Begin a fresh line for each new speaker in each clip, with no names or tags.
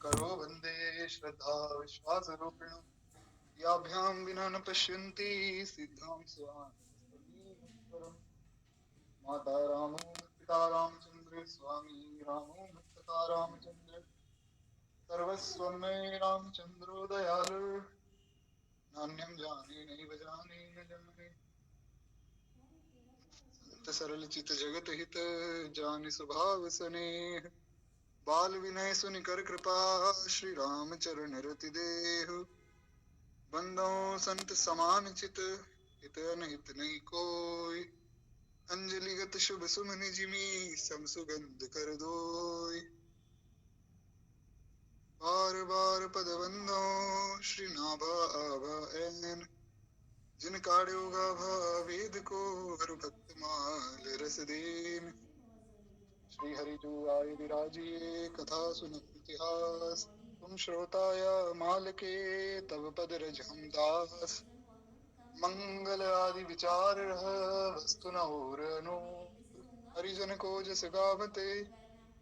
करो वन्दे श्रद्धा विश्वासरूपिण याभ्यां विना न पश्यन्ति सिद्धां स्वाम् माता रामो पिता रामचन्द्र स्वामी रामो भक्तता रामचन्द्र सर्वस्वं मे रामचन्द्रो दयालु नान्यं जाने नैव जाने न जाने संत सरल चित जगत हित जानि स्वभाव सनेह बाल विनय सुनिकर कृपा श्री राम चरण रति देहु बंदो संत समान चित हित अनहित नहीं कोई अंजलिगत शुभ सुमनि जिमि सम सुगंध कर दोय बार बार पद बंदो श्री नाभा आभा ऐन जिन काढ़ो गाभा वेद को हर भक्त माल रस देन श्री हरि जो आय विराजिए कथा सुनत इतिहास तुम श्रोताया माल के तब पद रज हम दास मंगल आदि विचार रह वस्तु न और अनूप हरिजन को जस गावते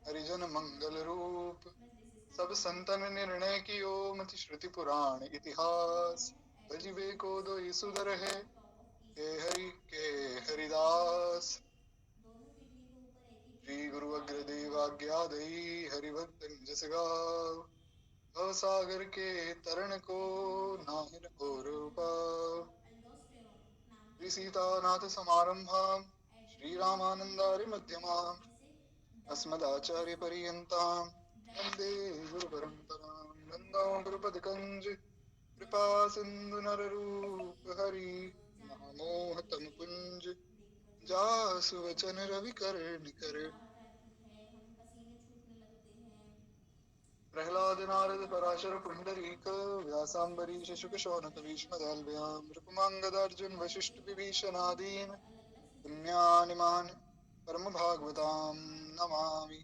हरिजन मंगल रूप सब संतन निर्णय कियो मति श्रुति पुराण इतिहास भजिबे को दो सुधर है के हरिदास श्री गुरु अग्रदेव आज्ञा दई हरिभक्तन जस गाव भव सागर के तरन को नाहिन और पाव श्री सीतानाथ समारंभाम श्री रामानंदारि मध्यमाम अस्मदाचार्य पर्यंताम वंदे गुरु परंपराम नंदो गुरुपद कंज कृपा सिंधु नर रूप हरि महामोह तम पुंज जासु वचन रवि कर निकर प्रह्लाद नारद पराशर पुंडरीक व्यासाम्बरीश शुक शौनक भीष्मदाल्भ्याम रुक्मांगदार्जुन वशिष्ठ विभीषणादीन पुण्यानिमान् परम भागवतां नमामि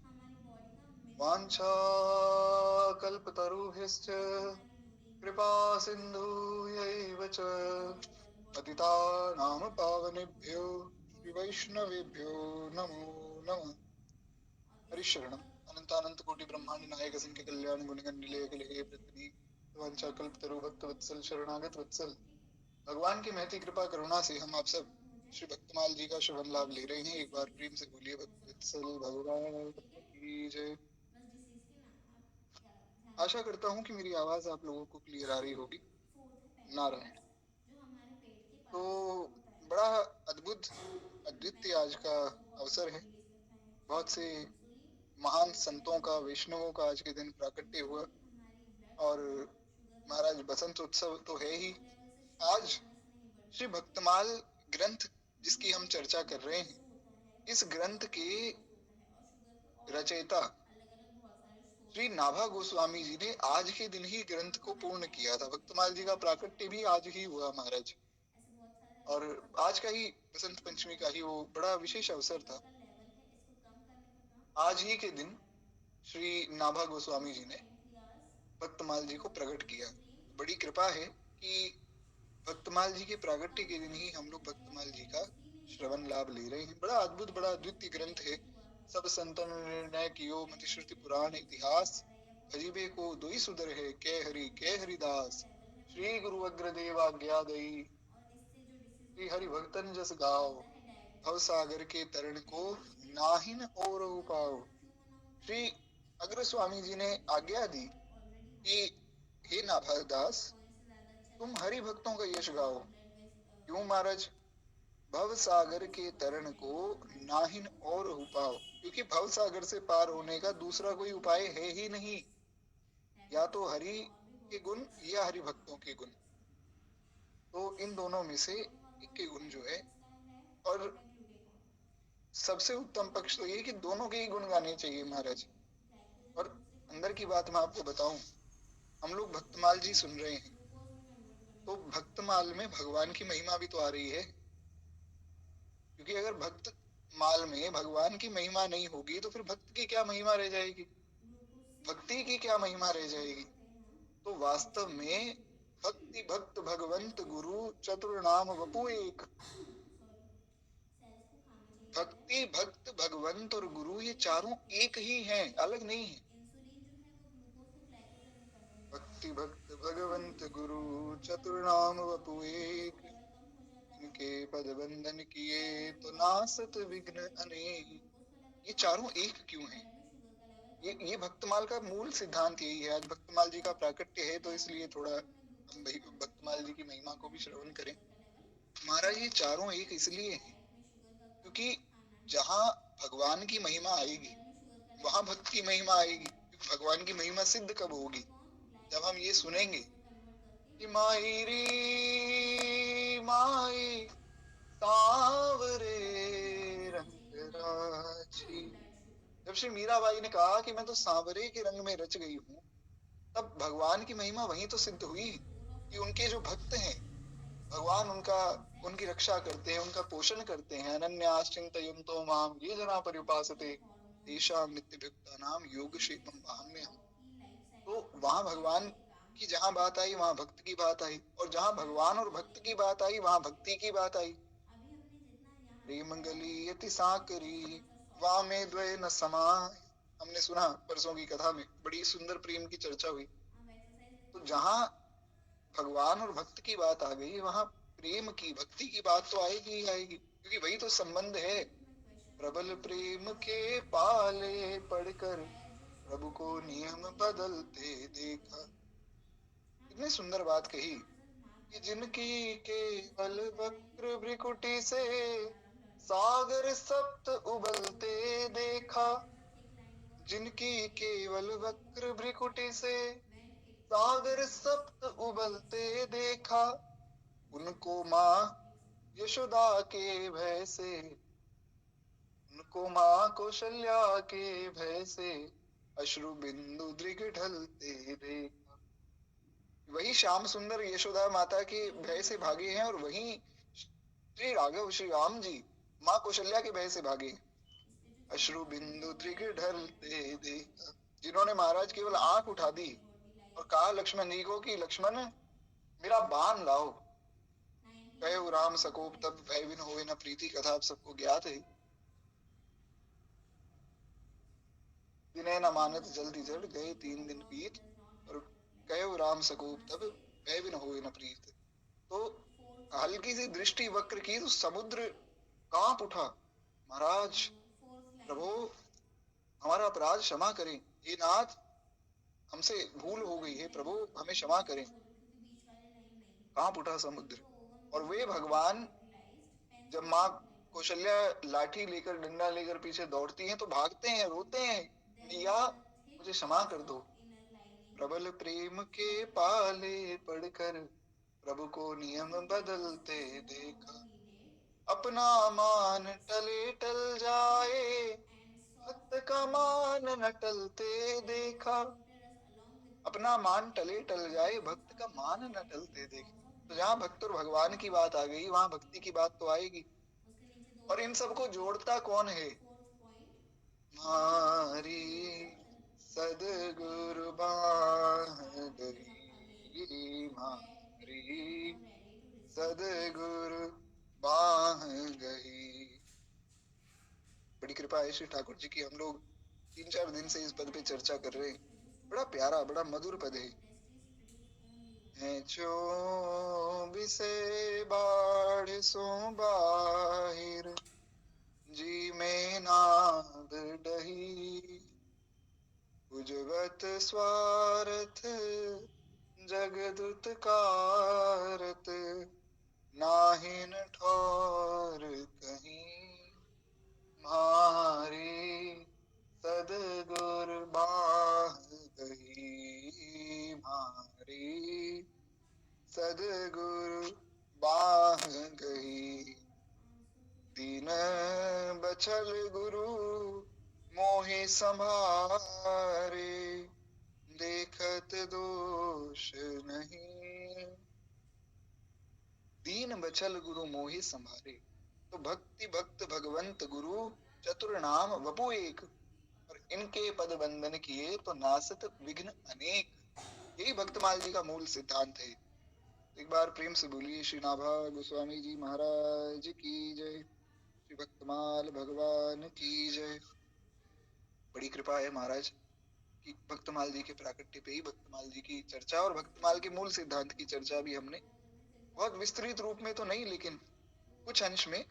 वाञ्छाकल्पतरुभ्यश्च कृपा सिन्धुभ्यैव च पतितानां पावनेभ्यो श्रीवैष्णवेभ्यो नमो नमः हरिशरणम् अनंतानंत कोटि ब्रह्मांड नायक संख्य कल्याण गुणगण निलय अखिल पृथ्वी वांछाकल्पतरु भक्त वत्सल शरणागत वत्सल भगवान की महती कृपा करुणा से हम आप सब श्री भक्तमाल जी का शुभ लाभ ले रहे हैं। एक बार प्रेम से बोलिए भक्त वत्सल भगवान की जय। आशा करता हूँ कि मेरी आवाज आप लोगों को क्लियर आ रही होगी। नारायण। तो बड़ा अद्भुत अद्वितीय आज का अवसर है। बहुत से महान संतों का वैष्णवों का आज के दिन प्राकट्य हुआ और महाराज बसंत उत्सव तो है ही। आज श्री भक्तमाल ग्रंथ जिसकी हम चर्चा कर रहे हैं, इस ग्रंथ के रचयिता श्री नाभा गोस्वामी जी ने आज के दिन ही ग्रंथ को पूर्ण किया था। भक्तमाल जी का प्राकट्य भी आज ही हुआ महाराज, और आज का ही बसंत पंचमी का ही वो बड़ा विशेष अवसर था। आज ही के दिन श्री नाभा गोस्वामी जी ने भक्तमाल जी को प्रकट किया। बड़ी कृपा है कि भक्तमाल जी के प्रागट्य के दिन ही हम लोग भक्तमाल जी का श्रवण लाभ ले रहे हैं। बड़ा अद्भुत बड़ा अद्वितीय ग्रंथ है। सब संतन निर्णय कियो मति श्रुति पुराण इतिहास भजिबे को दोई सुधर है के हरिदास श्री गुरु अग्रदेव आज्ञा दई श्री हरि भक्तन जस गाओ भव सागर के तरण को नाहिन और पाओ। श्री अग्र स्वामी जी ने आज्ञा दी कि हे नाभादास, तुम हरि भक्तों का यश गाओ। क्यों महाराज? भव सागर के तरण को नाहिन और उपाओ, क्योंकि भव सागर से पार होने का दूसरा कोई उपाय है ही नहीं। या तो हरि के गुण या हरि भक्तों के गुण, तो इन दोनों में से एक के गुण जो है, और सबसे उत्तम पक्ष तो ये कि दोनों के ही गुण गाने चाहिए महाराज। और अंदर की बात मैं आपको बताऊं, हम लोग भक्तमाल जी सुन रहे हैं, तो भक्तमाल में भगवान की महिमा भी तो आ रही है। क्योंकि अगर भक्त माल में भगवान की महिमा नहीं होगी तो फिर भक्त की क्या महिमा रह जाएगी, भक्ति की क्या महिमा रह जाएगी। तो वास्तव में भक्ति भक्त भगवंत गुरु चतुर नाम वपु एक। भक्ति भक्त भगवंत और गुरु ये चारों एक ही हैं, अलग नहीं है। भक्ति भक्त भगवंत गुरु चतुर्नाम वपु एक, इनके पद बंधन किए तो नासत विघ्न अनेक। ये चारों एक क्यों हैं? ये भक्तमाल का मूल सिद्धांत यही है। आज भक्तमाल जी का प्राकट्य है तो इसलिए थोड़ा हम भाई भक्तमाल जी की महिमा को भी श्रवण करें। महाराज ये चारों एक इसलिए हैं क्योंकि जहाँ भगवान की महिमा आएगी वहां भक्त की महिमा आएगी। क्योंकि भगवान की महिमा सिद्ध कब होगी? जब हम ये सुनेंगे कि माई रे माई सांवरे रंग राजी। जब श्री मीराबाई ने कहा कि मैं तो सांवरे के रंग में रच गई हूँ, तब भगवान की महिमा वहीं तो सिद्ध हुई कि उनके जो भक्त हैं भगवान उनकी रक्षा करते हैं, उनका पोषण करते हैं। अनन्याश्चिन्तयन्तो माम ये जना पर्युपासते तेषां नित्यभक्तानां योगक्षेमं वहाम्यहम्। तो वहां भगवान की जहां बात आई वहां भक्त की बात आई, और जहां भगवान और भक्त की बात आई वहां भक्ति की बात आई। प्रेम गली यति साकरी वामे द्वय न समाय। हमने सुना परसों की कथा में, बड़ी सुंदर प्रेम की चर्चा हुई। तो जहां भगवान और भक्त की बात आ गई वहां प्रेम की भक्ति की बात तो आएगी ही आएगी, क्योंकि वही तो संबंध है। प्रबल प्रेम के पाले पढ़कर प्रभु को नियम बदलते देखा। कितनी सुंदर बात कही कि जिनकी केवल वक्र भ्रिकुटी से सागर सप्त उबलते देखा। जिनकी केवल वक्र भ्रिकुटी से सागर सप्त उबलते देखा। उनको माँ यशोदा के भय से, उनको माँ कौशल्या के भय से अश्रु बिंदु दृघ ढलते देखा। वही श्याम सुंदर यशोदा माता के भय से भागे हैं, और वही श्री राघव श्री राम जी माँ कौशल्या के भय से भागे। अश्रु बिंदु दृघ ढलते देखा। जिन्होंने महाराज केवल आंख उठा दी और कहा लक्ष्मण जी को कि लक्ष्मण मेरा बाण लाओ, कहे राम सकोप तब भय बिन होए न प्रीति। कथा आप सबको ज्ञात है। विनय न मानत जल्दी जड़ गए 3 दिन बीत, और कहे राम सकोप तब भय बिन होए न प्रीत। तो हल्की सी दृष्टि वक्र की तो समुद्र कांप उठा। महाराज प्रभु हमारा अपराध क्षमा करें, हे नाथ हमसे भूल हो गई है, प्रभु हमें क्षमा करें। कांप उठा समुद्र। और वे भगवान जब माँ कौशल्या लाठी लेकर डंडा लेकर पीछे दौड़ती हैं तो भागते हैं, रोते हैं, मैया मुझे क्षमा कर दो। प्रबल प्रेम के पाले पढ़कर प्रभु को नियम बदलते देखा। अपना मान टले टल जाए भक्त का मान न टलते देखा। अपना मान टले टल जाए भक्त का मान न टलते देखा। तो जहाँ भक्त और भगवान की बात आ गई वहां भक्ति की बात तो आएगी। और इन सबको जोड़ता कौन है? मारी सदगुरु बाह गई, मारी सदगुरु बाह गई। बड़ी कृपा है श्री ठाकुर जी की। हम लोग 3-4 दिन से इस पद पे चर्चा कर रहे हैं। बड़ा प्यारा बड़ा मधुर पद है। जो बिसे बाढ़ सो बाहिर जी में नाद डही। उजवत स्वार्थ जगदुत कारत नाहिन ठौर कहीं। मारी सदगुर बाह गई, मारी सदगुर बाह गई। दीन बचल गुरु मोहि संभारे देखत दोष नहीं। दीन बचल गुरु मोहि संभारे। तो भक्ति भक्त भगवंत गुरु चतुर नाम वपु एक, और इनके पद बंधन किए तो नासत विघ्न अनेक। यही भक्तमाल जी का मूल सिद्धांत है। एक बार प्रेम से बोलिए श्री नाभा गोस्वामी जी महाराज की जय, श्री भक्तमाल भगवान की जय। बड़ी कृपा है महाराज कि भक्तमाल जी के प्राकट्य पे ही भक्तमाल जी की चर्चा और भक्तमाल के मूल सिद्धांत की चर्चा भी हमने बहुत विस्तृत रूप में तो नहीं लेकिन कुछ अंश में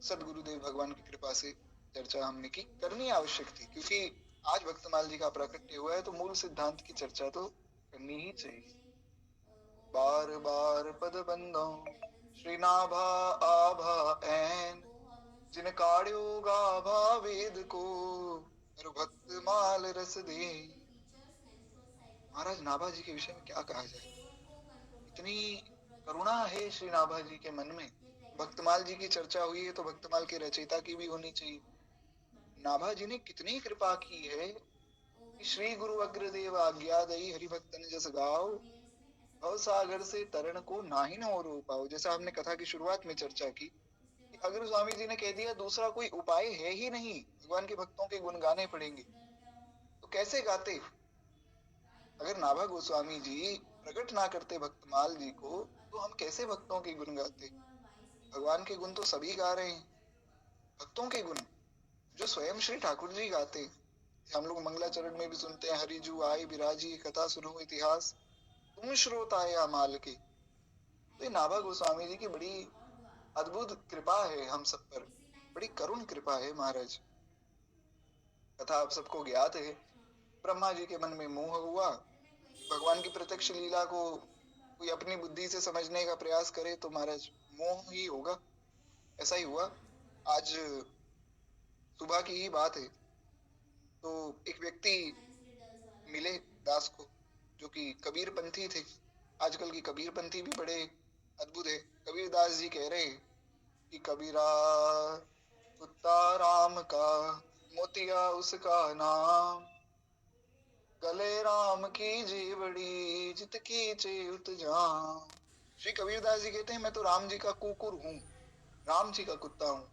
सदगुरुदेव भगवान की कृपा से चर्चा हमने की। करनी आवश्यक थी क्योंकि आज भक्तमाल जी का प्राकट्य हुआ है तो मूल सिद्धांत की चर्चा तो करनी ही चाहिए। बार बार पद बंदो श्रीनाभा आभा ऐन जिन काढ़्यो गाभा वेद को हर भक्तमाल रस दे। महाराज नाभा जी के विषय में क्या कहा जाए, इतनी करुणा है श्री नाभा जी के मन में। भक्तमाल जी की चर्चा हुई है तो भक्तमाल के रचयिता की भी होनी चाहिए। नाभा जी ने कितनी कृपा की है कि श्री गुरु अग्रदेव आज्ञा दई हरिभक्तन जस गाओ भव सागर से तरण को नाही न और पाओ। जैसा हमने कथा की शुरुआत में चर्चा की कि अगर स्वामी जी ने कह दिया दूसरा कोई उपाय है ही नहीं, भगवान के भक्तों के गुण गाने पड़ेंगे, तो कैसे गाते। अगर नाभा गोस्वामी जी प्रकट ना करते भक्तमाल जी को तो हम कैसे भक्तों के गुण गाते। भगवान के गुण तो सभी गा रहे हैं, भक्तों के गुण जो स्वयं श्री ठाकुर जी गाते, हम लोग मंगलाचरण में भी सुनते हैं, हरिजू आई बिराजी कथा सुनो इतिहास तुम श्रोता या माल के। तो ये नाभा गोस्वामी जी की बड़ी अद्भुत कृपा है हम सब पर, बड़ी करुण कृपा है महाराज। कथा आप सबको ज्ञात है, ब्रह्मा जी के मन में मोह हुआ, भगवान की प्रत्यक्ष लीला को कोई अपनी बुद्धि से समझने का प्रयास करे तो महाराज मोह ही होगा। ऐसा ही हुआ। आज सुबह की ही बात है, तो एक व्यक्ति मिले दास को जो कि कबीर पंथी थे। आजकल की कबीर पंथी भी बड़े अद्भुत है। कबीर दास जी कह रहे कि कबीरा कुत्ता राम का मोतिया उसका नाम, गले राम की जेवड़ी जित की चेउत जाम। श्री कबीरदास जी कहते हैं मैं तो राम जी का कुकुर हूँ, राम जी का कुत्ता हूँ।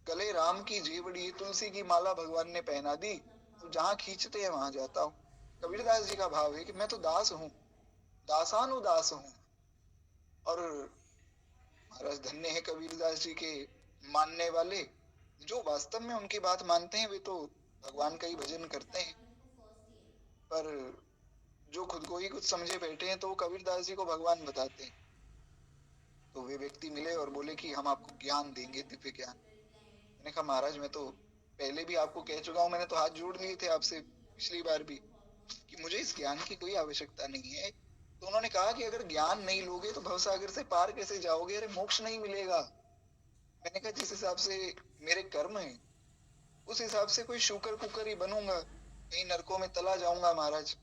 गले राम की जेवड़ी तुलसी की माला भगवान ने पहना दी, तो जहां खींचते हैं वहां जाता हूँ। कबीरदास जी का भाव है कि मैं तो दास हूँ, दासानुदास हूँ। और महाराज धन्य है कबीरदास जी के मानने वाले, जो वास्तव में उनकी बात मानते हैं वे तो भगवान का ही भजन करते हैं। पर जो खुद को ही कुछ समझे बैठे हैं तो वो कबीरदास जी को भगवान बताते हैं। तो वे व्यक्ति मिले और बोले कि हम आपको ज्ञान देंगे, दिव्य ज्ञान। मैंने कहा महाराज मैं तो पहले भी आपको कह चुका हूँ, मैंने तो हाथ जोड़ लिए थे आपसे पिछली बार भी कि मुझे इस ज्ञान की कोई आवश्यकता नहीं है। तो उन्होंने कहा कि अगर ज्ञान नहीं लोगे तो भवसागर से पार कैसे जाओगे, अरे मोक्ष नहीं मिलेगा। मैंने कहा जिस हिसाब से मेरे कर्म है उस हिसाब से कोई शुकर कुकर ही बनूंगा, कहीं नरकों में तला जाऊंगा महाराज।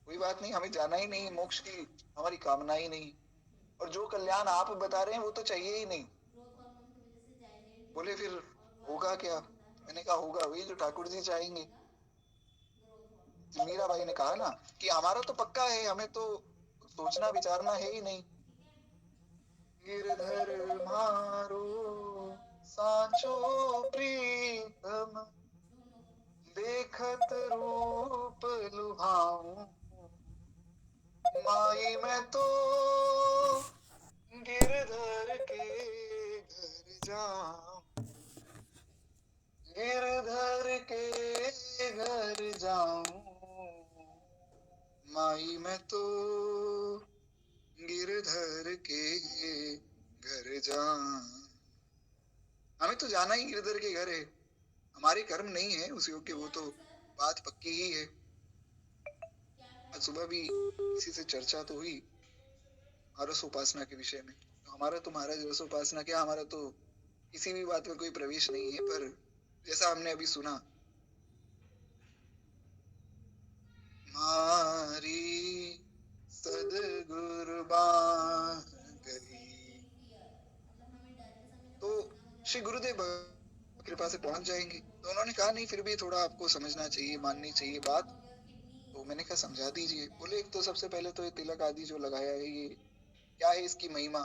कोई बात नहीं, हमें जाना ही नहीं, मोक्ष की हमारी कामना ही नहीं, और जो कल्याण आप बता रहे हैं वो तो चाहिए ही नहीं। बोले फिर होगा क्या। मैंने कहा होगा वही जो ठाकुर जी चाहेंगे। मीरा भाई ने कहा ना कि हमारा तो पक्का है, हमें तो सोचना विचारना है ही नहीं। गिरधर मारो सांचो प्रीतम देखत रूप लुभाऊं, माई मैं तो गिरधर के घर जाऊं, गिरधर के घर जाऊं, माई मैं तो गिरधर के घर जाऊं। हमें तो जाना ही गिरधर के घर है, हमारे कर्म नहीं है उस योग्य, वो तो बात पक्की ही है। आज सुबह भी किसी से चर्चा तो हुई रस उपासना के विषय में। तो हमारा तो महाराज रस उपासना क्या, हमारा तो किसी भी बात में कोई प्रवेश नहीं है। पर जैसा हमने अभी सुना, मारी सदगुरु बान गई, तो श्री गुरुदेव कृपा से पहुंच जाएंगे। तो उन्होंने कहा नहीं फिर भी थोड़ा आपको समझना चाहिए, माननी चाहिए बात। तो मैंने कहा समझा दीजिए। बोले एक तो सबसे पहले तो ये तिलक आदि जो लगाया है ये क्या है, इसकी महिमा।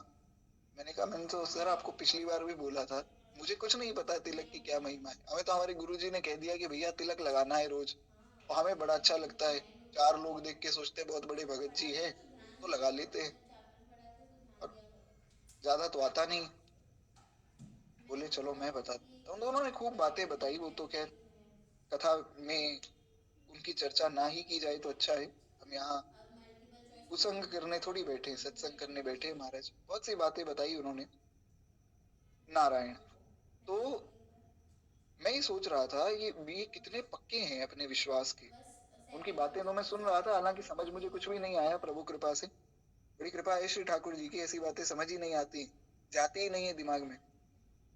मैंने कहा मैंने तो सर आपको पिछली बार भी बोला था, मुझे कुछ नहीं पता तिलक की क्या महिमा है। हमें तो हमारे गुरुजी ने कह दिया कि भैया तिलक लगाना है रोज, और हमें बड़ा अच्छा लगता है। चार लोग देख के सोचते बहुत बड़े भगत जी है तो लगा लेते हैं, और ज्यादा तो आता नहीं। बोले चलो मैं बताता हूँ। तो उन्होंने खूब बातें बताई, वो तो खैर कथा में उनकी चर्चा ना ही की जाए तो अच्छा है। हम यहाँ कुसंग करने थोड़ी बैठे, सत्संग करने बैठे। महाराज बहुत सी बातें बताई उन्होंने, नारायण। तो मैं ये सोच रहा था ये कितने पक्के हैं अपने विश्वास के। उनकी बातें तो मैं सुन रहा था, हालांकि समझ मुझे कुछ भी नहीं आया, प्रभु कृपा से। बड़ी कृपा है श्री ठाकुर जी की, ऐसी बातें समझ ही नहीं आती, जाती ही नहीं है दिमाग में।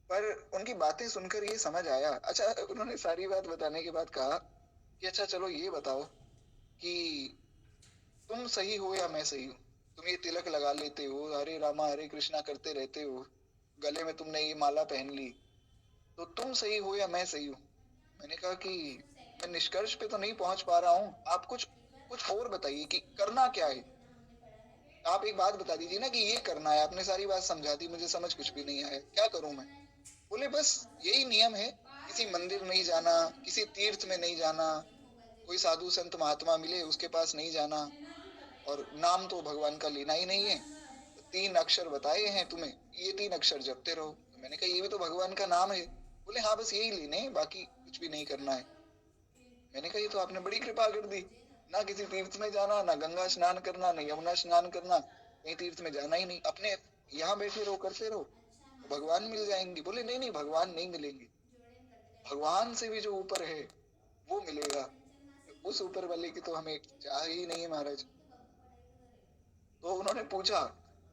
पर उनकी बातें सुनकर ये समझ आया। अच्छा, उन्होंने सारी बात बताने के बाद कहा कि अच्छा चलो ये बताओ कि तुम सही हो या मैं सही हूँ। तुम ये तिलक लगा लेते हो, हरे रामा हरे कृष्णा करते रहते हो, गले में तुमने ये माला पहन ली, तो तुम सही हो या मैं सही हूँ। मैंने कहा कि मैं निष्कर्ष पे तो नहीं पहुंच पा रहा हूँ, आप कुछ कुछ और बताइए कि करना क्या है। आप एक बात बता दीजिए ना कि ये करना है। आपने सारी बात समझा दी, मुझे समझ कुछ भी नहीं आया, क्या करूं मैं। बोले बस यही नियम है, किसी मंदिर नहीं जाना, किसी तीर्थ में नहीं जाना, कोई साधु संत महात्मा मिले उसके पास नहीं जाना, और नाम तो भगवान का लेना ही नहीं है। तो 3 अक्षर बताए हैं तुम्हें, ये 3 अक्षर जपते रहो। तो मैंने कहा ये भी तो भगवान का नाम है। बोले हाँ बस यही लेने हैं, बाकी कुछ भी नहीं करना है। मैंने कहा ये तो आपने बड़ी कृपा कर दी, ना किसी तीर्थ में जाना, ना गंगा स्नान करना, ना यमुना स्नान करना, कहीं तीर्थ में जाना ही नहीं, अपने यहाँ बैठे रहो, करते रहो, तो भगवान मिल जाएंगे। बोले नहीं नहीं, भगवान नहीं मिलेंगे, भगवान से भी जो ऊपर है वो मिलेगा। उस ऊपर वाले की तो हमें चाह ही नहीं है महाराज। तो उन्होंने पूछा,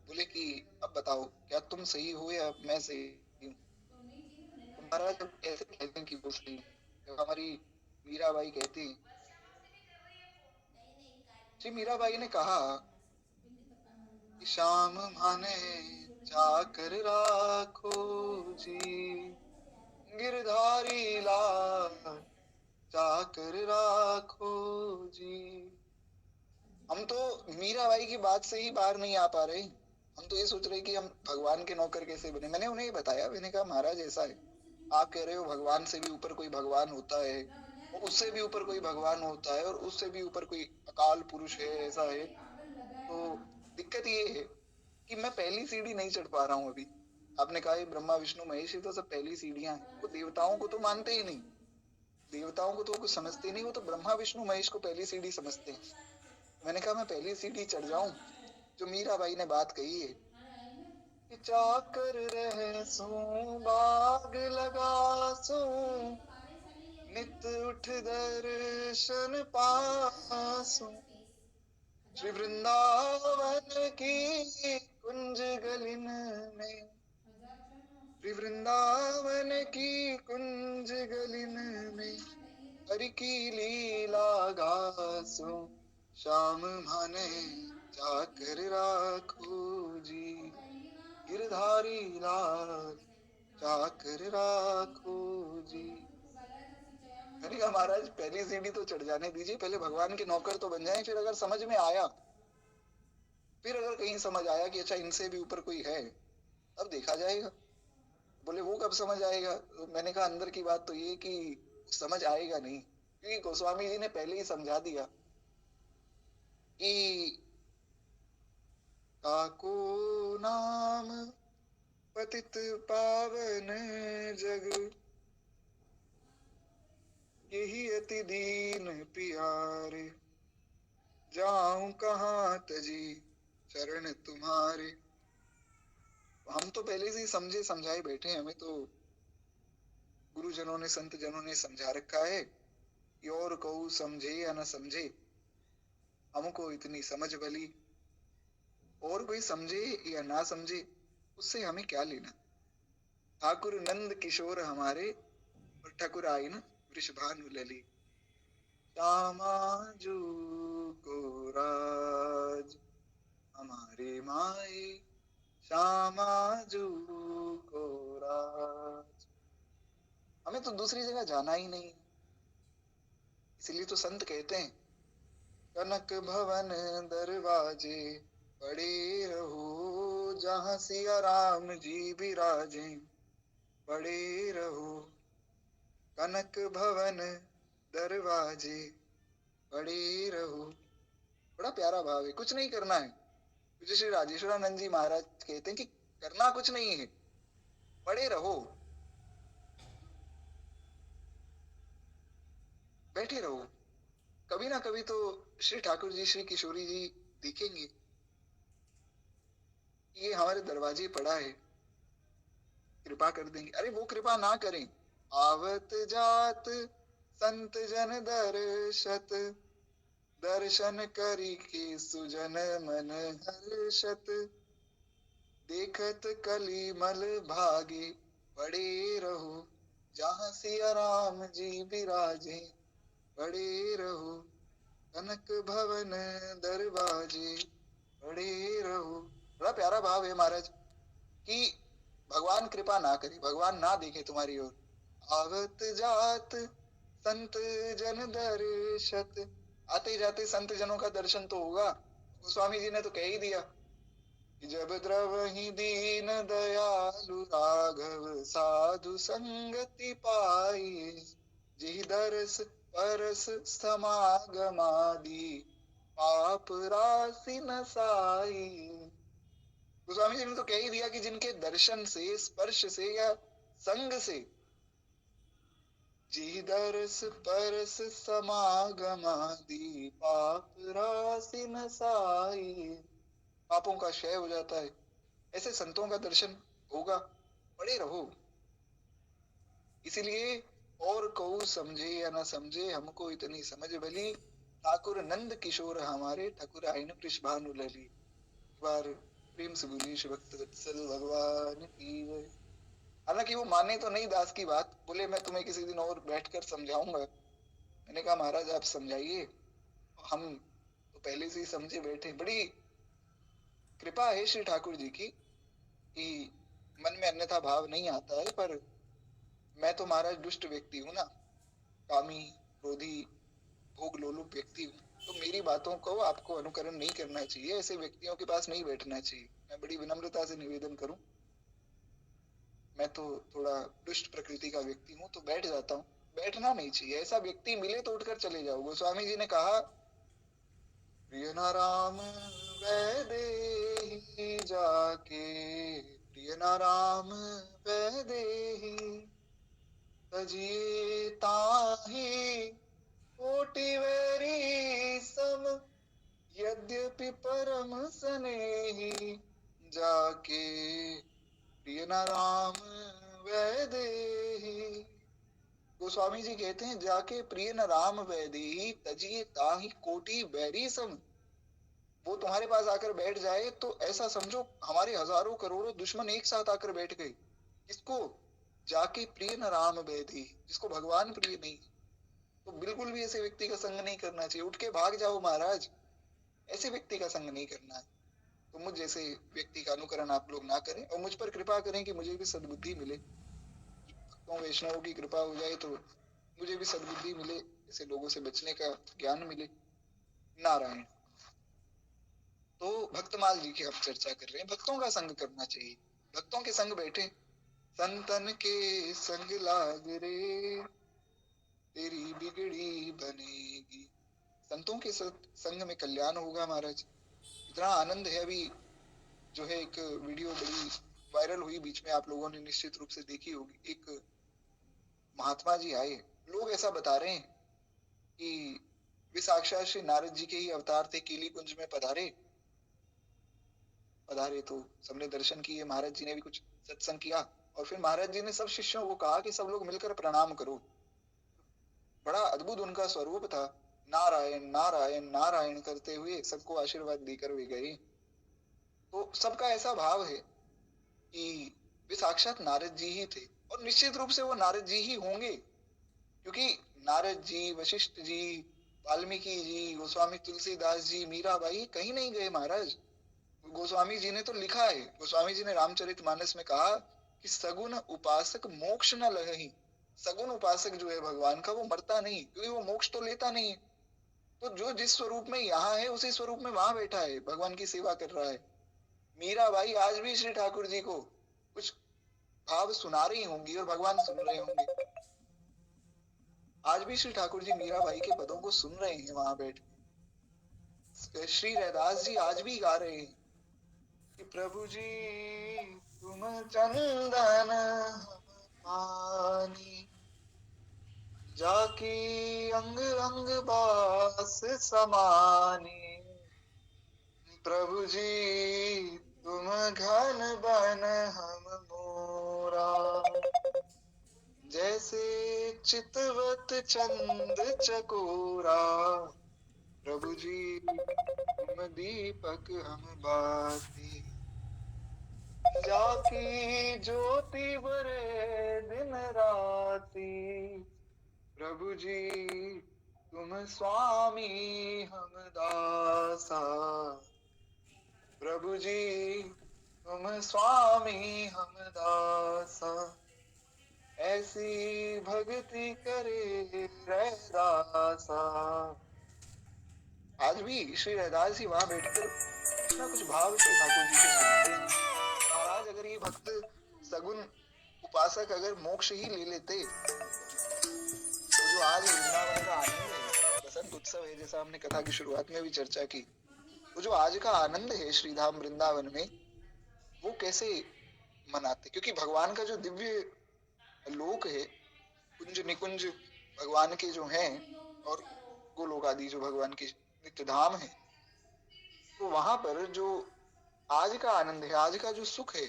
बोले कि अब बताओ क्या तुम सही हो या मैं सही हूँ। तो महाराज अब कैसे कहते हैं कि वो सही, जब हमारी मीराबाई कहती, श्री मीराबाई ने कहा कि श्याम माने चाकर राखो जी, गिरधारी लाल चाकर राखो जी। हम तो मीराबाई की बात से ही बाहर नहीं आ पा रहे। हम तो ये सोच रहे कि हम भगवान के नौकर कैसे बने। मैंने उन्हें बताया, मैंने कहा महाराज ऐसा है, आप कह रहे हो भगवान से भी ऊपर कोई भगवान होता है, और उससे भी ऊपर कोई भगवान होता है, और उससे भी ऊपर कोई अकाल पुरुष है, ऐसा है। तो दिक्कत ये है कि मैं पहली सीढ़ी नहीं चढ़ पा रहा हूँ अभी। आपने कहा ये ब्रह्मा विष्णु महेश, ये तो सब पहली सीढ़ियां हैं। वो देवताओं को तो मानते ही नहीं, देवताओं को तो कुछ समझते ही नहीं, वो तो ब्रह्मा विष्णु महेश को पहली सीढ़ी समझते हैं। मैंने कहा मैं पहली सीढ़ी चढ़ जाऊं, जो मीराबाई ने बात कही है कि चाकर रह सो बाग लगा सो, नित उठ दर्शन पासो, श्री वृंदावन की कुंज गलिन में, श्री वृंदावन की कुंज गलिन में, हरि की लीला गासो, श्याम माने जाकर राखो जी, गिरधारी लाल जाकर राखो जी। मैंने कहा महाराज पहली सीढ़ी तो चढ़ जाने दीजिए, पहले भगवान के नौकर तो बन जाएं, फिर अगर समझ में आया, फिर अगर कहीं समझ आया कि अच्छा इनसे भी ऊपर कोई है, अब देखा जाएगा। बोले वो कब समझ आएगा। तो मैंने कहा अंदर की बात तो ये कि समझ आएगा नहीं, क्योंकि गोस्वामी जी ने पहले ही समझा दिया कि काको नाम पतित पावन जग, यही अति दीन प्यारे, जाऊं कहाँ तजी चरण तुम्हारे। हम तो पहले से ही समझे समझाए बैठे हैं, हमें तो गुरुजनों ने संत जनों ने समझा रखा है कि और कहूँ समझे या न समझे, हमको इतनी समझ भली, और कोई समझे या ना समझे उससे हमें क्या लेना। ठाकुर नंद किशोर हमारे, और ठाकुर आई न वृषभानु लली, श्यामा जू को राज हमारे माए, श्यामा जू को राज। हमें तो दूसरी जगह जाना ही नहीं, इसलिए तो संत कहते हैं कनक भवन दरवाजे पड़े रहो, जहाँ सिया राम जी विराजे पड़े रहो, कनक भवन दरवाजे पड़े रहो। बड़ा प्यारा भाव है, कुछ नहीं करना है। मुझे श्री राजेश्वरानंद जी महाराज कहते हैं कि करना कुछ नहीं है, पड़े रहो, बैठे रहो। कभी ना कभी तो श्री ठाकुर जी, श्री किशोरी जी देखेंगे ये हमारे दरवाजे पड़ा है, कृपा कर देंगे। अरे वो कृपा ना करें, आवत जात संत जन दर्शत, दर्शन करी के सुजन मन हर्षत, देखत कली मल भागे, पड़े रहो जहाँ सिया राम जी विराजे, पड़े रहो कनक भवन दरवाजे, पड़े रहो। बड़ा प्यारा भाव है महाराज कि भगवान कृपा ना करे, भगवान ना देखे तुम्हारी ओर। आवत जात संत जन दर्शत, आते जाते संत जनों का दर्शन तो होगा। गोस्वामी जी ने तो कह ही दिया कि जब द्रवहि दीन दयालु राघव, साधु संगति पाई, जिहि दरस परस समागमादि, पाप राशि नसाई। गोस्वामी जी ने तो कह ही दिया कि जिनके दर्शन से, स्पर्श से या संग से, जी दरस परस समागमादि, पाप राशि नसाई, पापों का क्षय हो जाता है। ऐसे संतों का दर्शन होगा, पड़े रहो। इसीलिए और को समझे या ना समझे, हमको इतनी समझ भली, ठाकुर नंद किशोर हमारे, ठाकुर आइन वृषभानु लली। बार प्रेम से बोलिए श्री भक्त वत्सल भगवान की जय। हालांकि वो माने तो नहीं दास की बात, बोले मैं तुम्हें किसी दिन और बैठकर समझाऊंगा। मैंने कहा महाराज आप समझाइए, हम तो पहले से ही समझे बैठे। बड़ी कृपा है श्री ठाकुर जी की कि मन में अन्यथा भाव नहीं आता है, पर मैं तो महाराज दुष्ट व्यक्ति हूँ ना, कामी, क्रोधी, भोग लोलुप व्यक्ति हूँ, तो मेरी बातों को आपको अनुकरण नहीं करना चाहिए, ऐसे व्यक्तियों के पास नहीं बैठना चाहिए। मैं बड़ी विनम्रता से निवेदन करूं, मैं तो थोड़ा दुष्ट प्रकृति का व्यक्ति हूँ, तो बैठ जाता हूँ। बैठना नहीं चाहिए, ऐसा व्यक्ति मिले तो उठकर चले जाओ। गोस्वामी जी ने कहा, प्रिय नाराम वैदेही जाके, प्रिय नाराम वैदेही, तजिए ताही कोटि वैरी सम, यद्यपि परम स्नेही, जाके प्रिय नाराम वैदेही। गोस्वामी जी कहते हैं, जाके प्रिय न राम वैदेही, तजिए ताहि कोटि वैरी सम। वो तुम्हारे पास आकर बैठ जाए तो ऐसा समझो हमारे हजारों करोड़ों दुश्मन एक साथ आकर बैठ गए। किसको? जाके प्रिय न राम वैदेही, जिसको भगवान प्रिय नहीं, तो बिल्कुल भी ऐसे व्यक्ति का संग नहीं करना चाहिए। उठ के भाग जाओ महाराज, ऐसे व्यक्ति का संग नहीं करना है। तो मुझ जैसे व्यक्ति का अनुकरण आप लोग ना करें, और मुझ पर कृपा करें कि मुझे भी सद्बुद्धि मिले। तो वैष्णवों की कृपा हो जाए तो मुझे भी सद्बुद्धि मिले, ऐसे लोगों से बचने का ज्ञान मिले। नारायण। तो भक्तमाल जी की आप चर्चा कर रहे हैं, भक्तों का संग करना चाहिए, भक्तों के संग बैठे। संतन के संग लाग रे, तेरी बिगड़ी बनेगी। संतों के संग में कल्याण होगा महाराज। इतना आनंद है। अभी जो है एक वीडियो बड़ी वायरल हुई बीच में, आप लोगों ने निश्चित रूप से देखी होगी। एक महात्मा जी आए, लोग ऐसा बता रहे हैं कि वे साक्षात श्री नारद जी के ही अवतार थे, केली कुंज में पधारे। तो सबने दर्शन किए, महाराज जी ने भी कुछ सत्संग किया, और फिर महाराज जी ने सब शिष्यों को कहा कि सब लोग मिलकर प्रणाम करो। बड़ा अद्भुत उनका स्वरूप था, नारायण नारायण नारायण करते हुए सबको आशीर्वाद देकर वे गए। तो सबका ऐसा भाव है कि वे साक्षात नारद जी ही थे, और निश्चित रूप से वो नारद जी ही होंगे, क्योंकि नारद जी, वशिष्ठ जी, वाल्मीकि जी, गोस्वामी तुलसीदास जी, मीराबाई कहीं नहीं गए महाराज। गोस्वामी जी ने तो लिखा है, गोस्वामी जी ने रामचरितमानस में कहा कि सगुन उपासक मोक्ष न लहहि। सगुन उपासक जो है भगवान का, वो मरता नहीं, क्योंकि वो मोक्ष तो लेता नहीं है। तो जो जिस स्वरूप में यहाँ है उसी स्वरूप में वहां बैठा है, भगवान की सेवा कर रहा है। मीराबाई आज भी श्री ठाकुर जी को कुछ भाव सुना रही होंगी और भगवान सुन रहे होंगे। आज भी श्री ठाकुर जी मीराबाई के पदों को सुन रहे हैं वहां बैठ के। श्री रैदास जी आज भी गा रहे हैं कि प्रभु जी तुम चंदन हम पानी, जाकी अंग अंग बास समानी, प्रभु जी तुम घन बन हम मोरा, जैसे चितवत चंद चकोरा, प्रभु जी तुम दीपक हम बाती, जाकी ज्योति बरे दिन राती, प्रभु जी तुम स्वामी हम दासा, प्रभु जी तुम स्वामी हम दासा, ऐसी भक्ति करे रैदासा। आज भी श्री रैदास जी वहां बैठकर कुछ ना कुछ भाव श्री ठाकुर जी के सुनते हैं। महाराज अगर ये भक्त सगुन उपासक अगर मोक्ष ही ले लेते तो जो आज वृंदावन का आनंद है, बसंत उत्सव है, जैसा हमने कथा की शुरुआत में भी चर्चा की, वो जो आज का आनंद है श्रीधाम वृंदावन में, वो कैसे मनाते? क्योंकि भगवान का जो दिव्य लोक है, कुंज निकुंज भगवान के जो हैं, और गोलोक आदि जो भगवान के नित्य धाम है, तो वहां पर जो आज का आनंद है, आज का जो सुख है,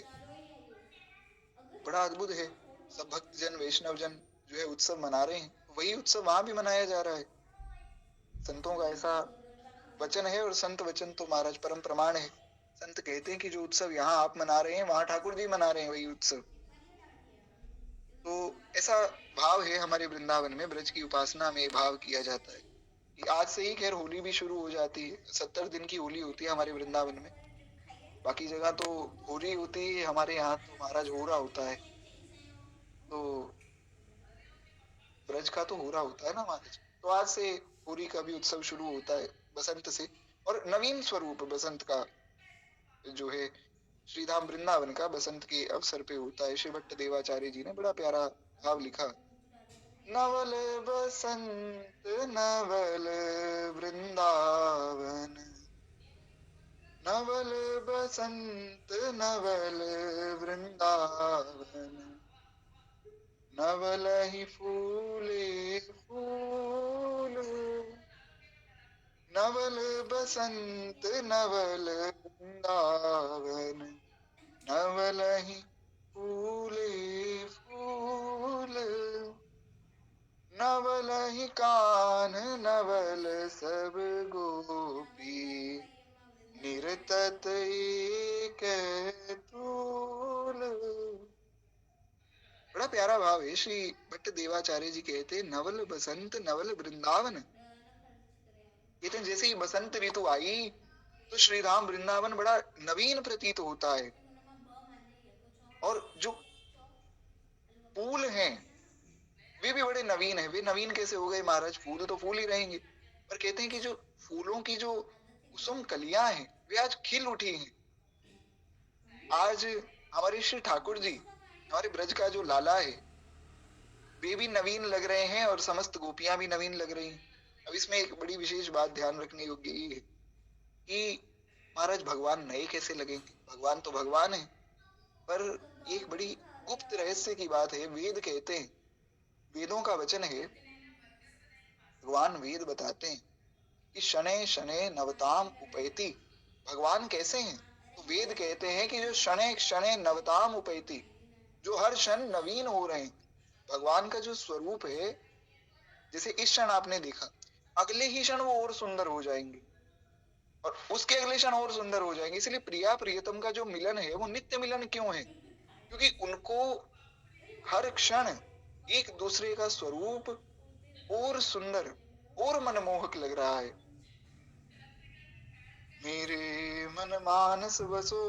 बड़ा अद्भुत है। सब भक्त जन वैष्णव जन जो है उत्सव मना रहे हैं, वही उत्सव वहां भी मनाया जा रहा है। संतों का ऐसा वचन है, और संत वचन तो महाराज परम प्रमाण है। संत कहते हैं कि जो उत्सव यहाँ आप मना रहे हैं, वहां ठाकुर जी मना रहे हैं वही उत्सव। तो ऐसा भाव है हमारे वृंदावन में, ब्रज की उपासना में भाव किया जाता है कि आज से ही खैर होली भी शुरू हो जाती है। 70 दिन की होली होती है हमारे वृंदावन में। बाकी जगह तो होली होती है, हमारे यहाँ तो महाराज हो रहा होता है। तो ब्रज का तो हो रहा होता है ना महाराज। तो आज से होली का भी उत्सव शुरू होता है बसंत से, और नवीन स्वरूप बसंत का जो है श्रीधाम वृंदावन का बसंत के अवसर पे होता है। श्री भट्ट देवाचार्य जी ने बड़ा प्यारा भाव लिखा। नवल बसंत नवल वृंदावन, नवल बसंत नवल वृंदावन, नवल ही फूले फूल, नवल बसंत नवल वृंदावन, नवल ही फूले फूल, नवल ही कान नवल सब गोपी, निरतत एक तूल। बड़ा प्यारा भाव है। श्री भट्ट देवाचार्य जी कहते नवल बसंत नवल वृंदावन, कहते जैसे ही बसंत ऋतु आई तो श्री राम वृंदावन बड़ा नवीन प्रतीत होता है। और जो फूल हैं वे भी बड़े नवीन है। वे नवीन कैसे हो गए महाराज? फूल तो फूल ही रहेंगे, पर कहते हैं कि जो फूलों की जो कुसुम कलियां हैं वे आज खिल उठी हैं। आज हमारे श्री ठाकुर जी, हमारे ब्रज का जो लाला है, वे भी नवीन लग रहे हैं और समस्त गोपियां भी नवीन लग रही हैं। अब इसमें एक बड़ी विशेष बात ध्यान रखने योग्य ये है कि महाराज भगवान नए कैसे लगेंगे? भगवान तो भगवान है। पर एक बड़ी गुप्त रहस्य की बात है। वेद कहते हैं, वेदों का वचन है, भगवान वेद बताते हैं कि शनै शनै नवताम उपैति। भगवान कैसे हैं? तो वेद कहते हैं कि जो शनै शनै नवताम उपैति, जो हर क्षण नवीन हो रहे हैं। भगवान का जो स्वरूप है, जैसे इस क्षण आपने देखा, अगले ही क्षण वो और सुंदर हो जाएंगे, और उसके अगले क्षण और सुंदर हो जाएंगे। इसलिए प्रिया प्रियतम का जो मिलन है वो नित्य मिलन क्यों है? क्योंकि उनको हर क्षण एक दूसरे का स्वरूप और सुंदर और मनमोहक लग रहा है। मेरे मन मानस बसो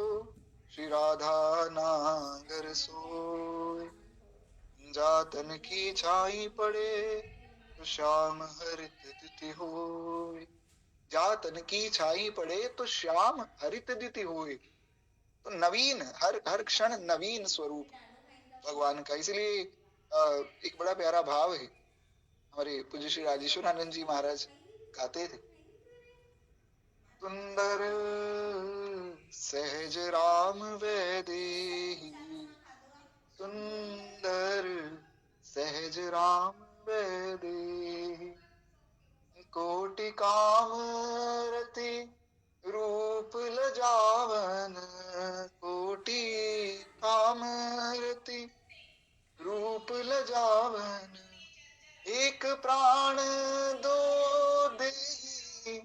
श्री राधा नागर सोय, जातन की छाई पड़े तो श्याम हरित दिति होय। जातन की छाई पड़े तो श्याम हरित दिति होय। तो नवीन, हर हर क्षण नवीन स्वरूप भगवान का। इसलिए एक बड़ा प्यारा भाव है, हमारे पूज्य श्री राजेश्वरानंद जी महाराज गाते थे, सुंदर सहज राम वैदेही, सुंदर सहज राम वैदेही कोटि काम रति रूप लजावन कोटि काम रति रूप लजावन एक प्राण दो देहि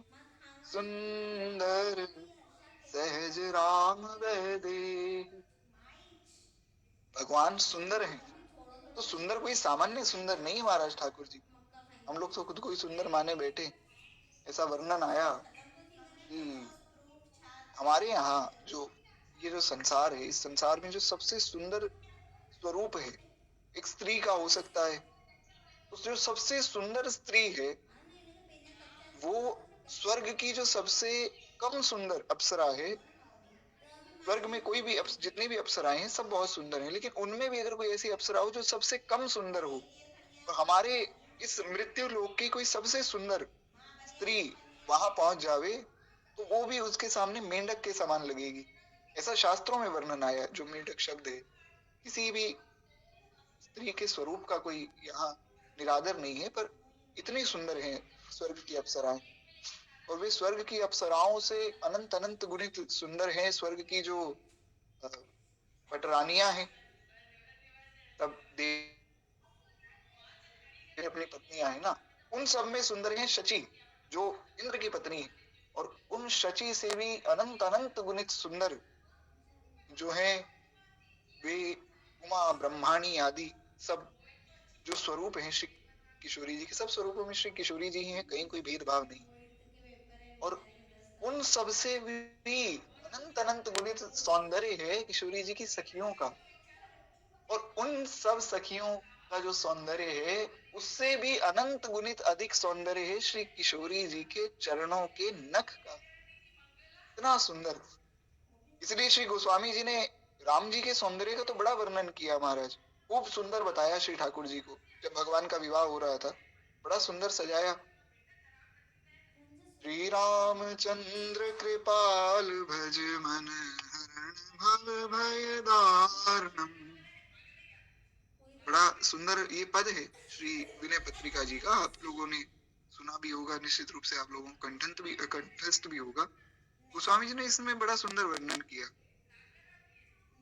सुंदर सहज राम वैदेही। भगवान सुंदर हैं तो सुंदर कोई सामान्य सुंदर नहीं महाराज ठाकुर जी। हम लोग तो खुद को ही सुंदर माने बैठे। ऐसा वर्णन आया कि हमारे यहाँ जो ये जो संसार है, इस संसार में जो सबसे सुंदर स्वरूप है एक स्त्री का हो सकता है। तो जो सबसे सुंदर स्त्री है वो स्वर्ग की जो सबसे कम सुंदर अप्सरा है। स्वर्ग में कोई भी जितनी भी अप्सराएं हैं सब बहुत सुंदर हैं, लेकिन उनमें भी अगर कोई ऐसी अप्सरा हो जो सबसे कम सुंदर हो, तो हमारे इस मृत्यु लोक की कोई सबसे सुंदर स्त्री वहां पहुंच जावे तो वो भी उसके सामने मेंढक के समान लगेगी। ऐसा शास्त्रों में वर्णन आया। जो मेंढक शब्द है किसी भी स्त्री के स्वरूप का कोई यहाँ निरादर नहीं है, पर इतनी सुंदर है स्वर्ग की अप्सराएं। और वे स्वर्ग की अप्सराओं से अनंत अनंत गुणित सुंदर हैं। स्वर्ग की जो पटरानियां हैं, तब अपनी पत्नियां हैं ना, उन सब में सुंदर हैं शची जो इंद्र की पत्नी है। और उन शची से भी अनंत अनंत गुणित सुंदर जो हैं वे उमा ब्रह्माणी आदि सब जो स्वरूप हैं श्री किशोरी जी के, सब स्वरूपों में श्री किशोरी जी ही हैं, कहीं कोई भेदभाव नहीं। और उन सब से भी अनंत अनंत गुणित सौंदर्य है किशोरी जी की सखियों का। और उन सब सखियों का जो सौंदर्य है उससे भी अनंत गुणित अधिक सौंदर्य है श्री किशोरी जी के चरणों के नख का। इतना सुंदर। इसलिए श्री गोस्वामी जी ने राम जी के सौंदर्य का तो बड़ा वर्णन किया महाराज, खूब सुंदर बताया श्री ठाकुर जी को। जब भगवान का विवाह हो रहा था बड़ा सुंदर सजाया। श्री रामचंद्र कृपाल भज मन हरण भव भय दारुणम। बड़ा सुंदर ये पद है श्री विनय पत्रिका जी का। आप लोगों ने सुना भी होगा, निश्चित रूप से आप लोगों को कंठस्थ भी होगा। गोस्वामी जी ने इसमें बड़ा सुंदर वर्णन किया।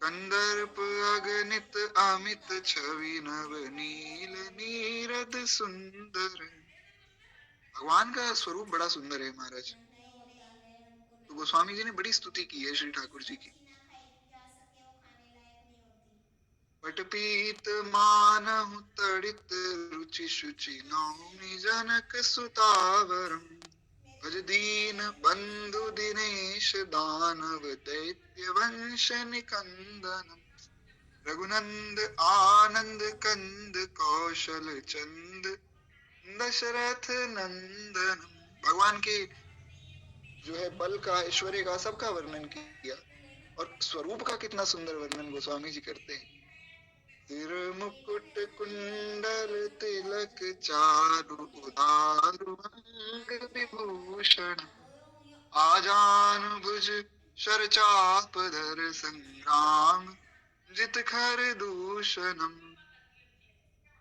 कंदर्प अगणित अमित छवि नव नील नीरद सुंदर। भगवान का स्वरूप बड़ा सुंदर है महाराज। तो गोस्वामी जी ने बड़ी स्तुति की है श्री ठाकुर जी की। पटपीत मानहु तड़ित रुचि शुचि नौमि जनक सुतावरम। भज दीन बंधु दिनेश दानव दैत्य वंश निकंदनम। रघुनंद आनंद कंद कौशल चंद दशरथ नंदनम। भगवान के जो है बल का, ऐश्वर्य का, सबका वर्णन किया। और स्वरूप का कितना सुंदर वर्णन गोस्वामी जी करते हैं। सिर मुकुट कुंडल तिलक चारु उदारु अंग विभूषण। आजान भुज शर चाप धर संग्राम जित खर दूषणम।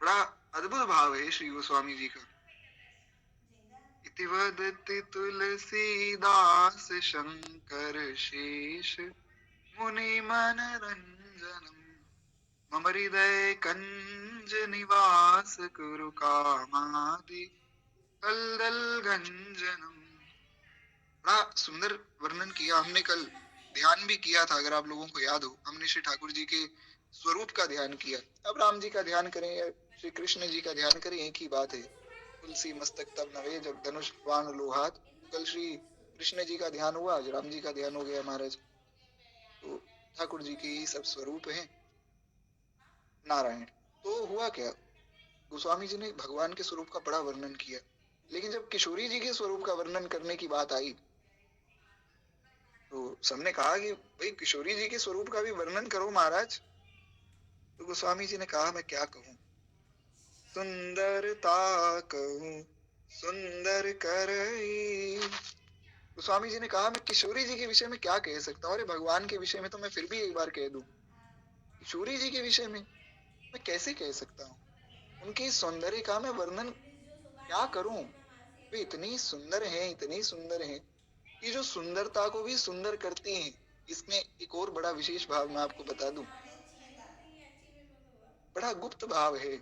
बड़ा अद्भुत भाव है श्री गोस्वामी जी का। इति वदति तुलसीदास शंकर शेष मुनि मनरंजनम। मम हृदय कंज निवास कुरु कामादि कल्दल गंजनम। बड़ा सुंदर वर्णन किया। हमने कल ध्यान भी किया था, अगर आप लोगों को याद हो, हमने श्री ठाकुर जी के स्वरूप का ध्यान किया। अब राम जी का ध्यान करें या श्री कृष्ण जी का ध्यान करें, एक ही बात है। तुलसी मस्तक तब नवे जब धनुष बाण लोहात। कल श्री कृष्ण जी का ध्यान हुआ, आज राम जी का ध्यान हो गया महाराज। तो ठाकुर जी के ही सब स्वरूप हैं नारायण। तो हुआ क्या, गोस्वामी जी ने भगवान के स्वरूप का बड़ा वर्णन किया, लेकिन जब किशोरी जी के स्वरूप का वर्णन करने की बात आई तो सबने कहा कि भाई किशोरी जी के स्वरूप का भी वर्णन करो महाराज। तो गोस्वामी जी ने कहा मैं क्या कहूं, सुंदरता कहूं सुंदर करई। गोस्वामी जी ने कहा मैं किशोरी जी के विषय में क्या कह सकता हूँ। अरे भगवान के विषय में तो मैं फिर भी एक बार कह दूं, किशोरी जी के विषय में मैं कैसे कह सकता हूँ। उनके सौंदर्य का मैं वर्णन क्या करूं। वे इतनी सुंदर हैं, इतनी सुंदर हैं कि जो सुंदरता को भी सुंदर करती हैं। इसमें एक और बड़ा विशेष भाव मैं आपको बता दूं, बड़ा गुप्त भाव है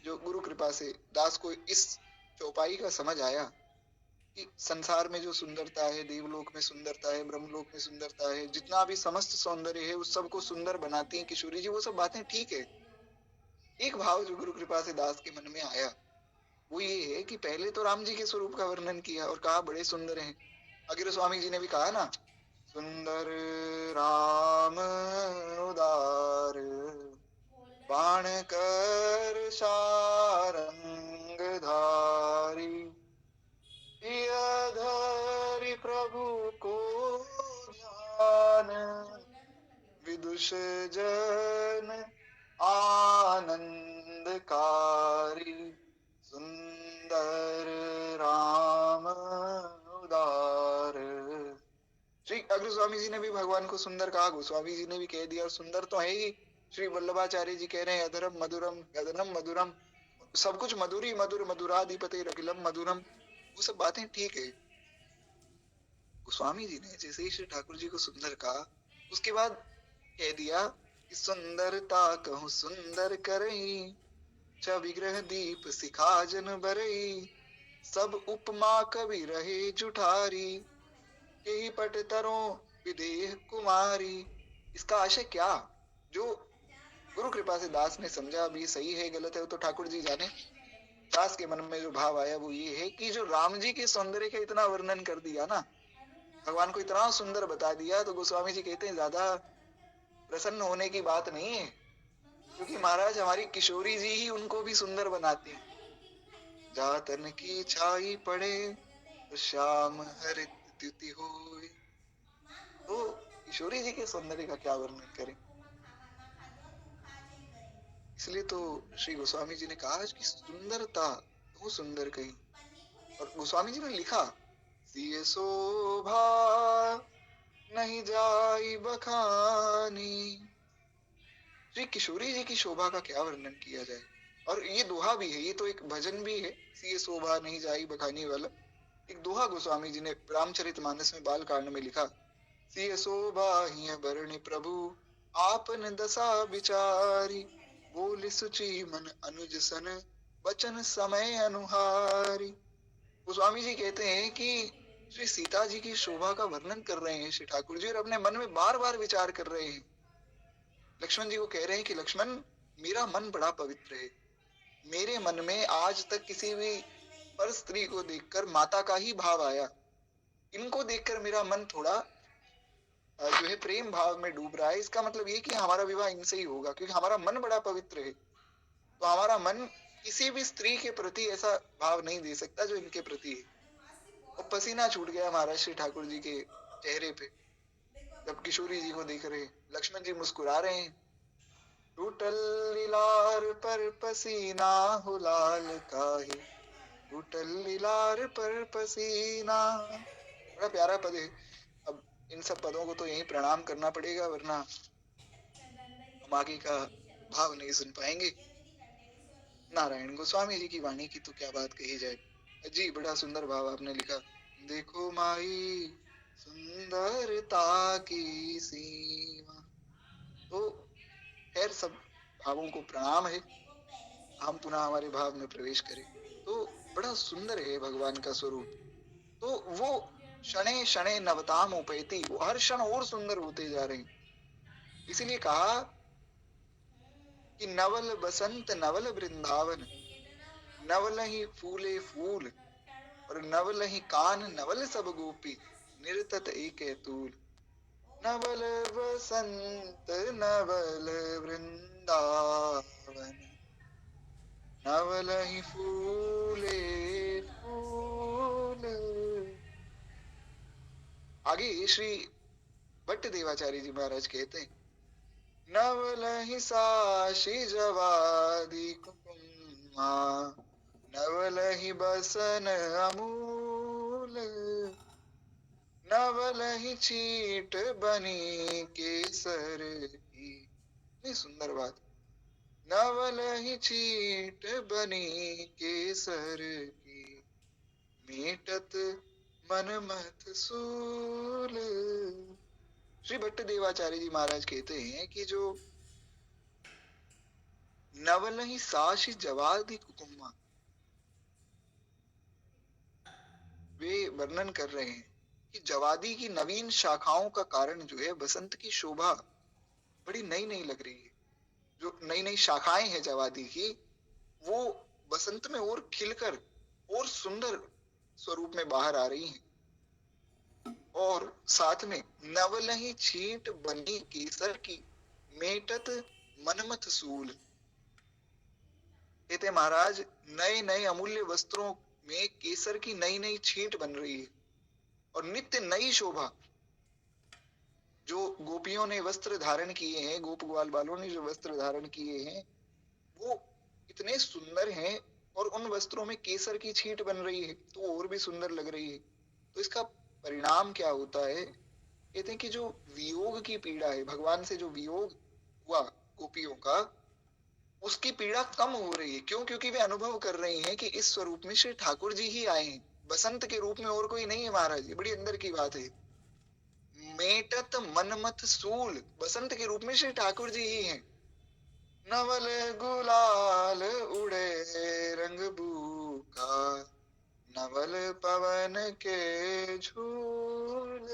जो गुरु कृपा से दास को इस चौपाई का समझ आया कि संसार में जो सुंदरता है, देवलोक में सुंदरता है, ब्रह्मलोक में सुंदरता है, जितना भी समस्त सौंदर्य है उस सबको सुंदर बनाती है किशोरी जी। वो सब बातें ठीक है। एक भाव जो गुरु कृपा से दास के मन में आया वो ये है कि पहले तो राम जी के स्वरूप का वर्णन किया और कहा बड़े सुंदर हैं। आगे स्वामी जी ने भी कहा ना, सुंदर राम उदार बाण कर सारंग धारी, धरि प्रभु को ध्यान, विदुष जन आनंदकारी, सुंदर राम उदार। श्री अग्र स्वामी जी ने भी भगवान को सुंदर कहा, गोस्वामी जी ने भी कह दिया, और सुंदर तो है ही। श्री वल्लभाचार्य जी कह रहे हैं अधरम मधुरम गगनम मधुरम, सब कुछ मधुरी मधुर मधुराधिपति रखिलम मधुरम। वो सब बातें ठीक है। गोस्वामी जी ने जैसे ही श्री ठाकुर जी को सुंदर कहा उसके बाद कह दिया कि सुंदरता कहूँ सुंदर करई, छ विग्रह दीप सिखा जन बरई, सब उपमा कवि रहे जुठारी, यही पट तरो विदेह कुमारी। इसका आशय क्या, जो गुरु कृपा से दास ने समझा, अभी सही है गलत है वो तो ठाकुर जी जाने। दास के मन में जो भाव आया वो ये है कि जो राम जी के सौंदर्य का इतना वर्णन कर दिया ना, भगवान को इतना सुंदर बता दिया, तो गोस्वामी जी कहते हैं ज्यादा प्रसन्न होने की बात नहीं है, क्योंकि महाराज हमारी किशोरी जी ही उनको भी सुंदर बनाती। जातन की छाई पड़े तो श्याम हरित द्युति होए। तो किशोरी जी के सौंदर्य का क्या वर्णन करें। इसलिए तो श्री गोस्वामी जी ने कहा कि सुंदरता वो सुंदर कही, और गोस्वामी जी ने लिखा, सिय शोभा नहीं जाई बखानी। श्री किशोरी जी की शोभा का क्या वर्णन किया जाए। और ये दोहा भी है, ये तो एक भजन भी है, सिय शोभा नहीं जाई बखानी वाला। एक दोहा गोस्वामी जी ने रामचरितमानस में बाल कांड में लिखा, सिय शोभा हिय बरनि प्रभु आपन दशा विचारी, बोल सुचि मन अनुज सन वचन समय अनुहारी। गोस्वामी जी कहते हैं कि श्री सीता जी की शोभा का वर्णन कर रहे हैं श्री ठाकुर जी, और अपने मन में बार बार विचार कर रहे हैं। लक्ष्मण जी को कह रहे हैं कि लक्ष्मण मेरा मन बड़ा पवित्र है, मेरे मन में आज तक किसी भी पर स्त्री को देखकर माता का ही भाव आया, इनको देखकर मेरा मन थोड़ा जो है प्रेम भाव में डूब रहा है। इसका मतलब ये कि हमारा विवाह इनसे ही होगा, क्योंकि हमारा मन बड़ा पवित्र है। तो हमारा मन किसी भी स्त्री के प्रति ऐसा भाव नहीं दे सकता जो इनके प्रति है। और पसीना छूट गया महाराज श्री ठाकुर जी के चेहरे पे जब किशोरी जी को देख रहे। लक्ष्मण जी मुस्कुरा रहे हैं, टूटल लीलार पर पसीना हो लाल काहे, टूटल लीलार पर पसीना। बड़ा प्यारा पद है। अब इन सब पदों को तो यही प्रणाम करना पड़ेगा, वरना हम आगे का भाव नहीं सुन पाएंगे। नारायण गोस्वामी जी की वाणी की तो क्या बात कही जाए जी। बड़ा सुंदर भाव आपने लिखा, देखो माई सुंदरता की सीमा। तो खैर सब भावों को प्रणाम है। हम पुनः हमारे भाव में प्रवेश करें तो बड़ा सुंदर है भगवान का स्वरूप। तो वो शणे शणे नवताम उपैति, वो हर क्षण और सुंदर होते जा रहे हैं। इसीलिए कहा कि नवल बसंत नवल वृंदावन, नवल ही फूले फूल, और नवल ही कान नवल सब गोपी, निर्तत एक तूल। नवल बसंत नवल वृंदावन, नवल ही फूले फूल। आगे श्री भट्ट देवाचार्य जी महाराज कहते हैं, नवल ही साशी जवादी कुकुमा, नवल ही बसन अमूल, नवल ही चीट बनी केसर की। इतनी सुंदर बात। नवल ही छींट बनी केसर की, मेटत मन मत सूल। श्री भट्ट देवाचार्य जी महाराज कहते हैं कि जो नवल ही साशी जवादी कुकुम्मा, वे वर्णन कर रहे हैं कि जवादी की नवीन शाखाओं का कारण जो है बसंत की शोभा बड़ी नई नई लग रही है। जो नई नई शाखाएं हैं जवादी की, वो बसंत में और खिलकर और सुंदर स्वरूप में बाहर आ रही हैं। और साथ में नवल ही छींट बनी केसर की, मेटत मनमथ सूल। कहते महाराज, नए नए अमूल्य वस्त्रों में केसर की नई नई छींट बन रही है और नित्य नई शोभा। जो गोपियों ने वस्त्र धारण किए हैं, गोप ग्वाल बालों ने जो वस्त्र धारण किए हैं, वो इतने सुंदर हैं और उन वस्त्रों में केसर की छींट बन रही है तो वो और भी सुंदर लग रही है। तो इसका परिणाम क्या होता है? कहते हैं कि जो वियोग की पीड़ा है, भगवान से जो वियोग हुआ गोपियों का, उसकी पीड़ा कम हो रही है। क्यों? क्योंकि वे अनुभव कर रही हैं कि इस स्वरूप में श्री ठाकुर जी ही आए हैं, बसंत के रूप में और कोई नहीं है महाराज। ये बड़ी अंदर की बात है। मेटत मनमथ सूल, बसंत के रूप में श्री ठाकुर जी ही हैं। नवल गुलाल उड़े रंग बूका, नवल पवन के झूल।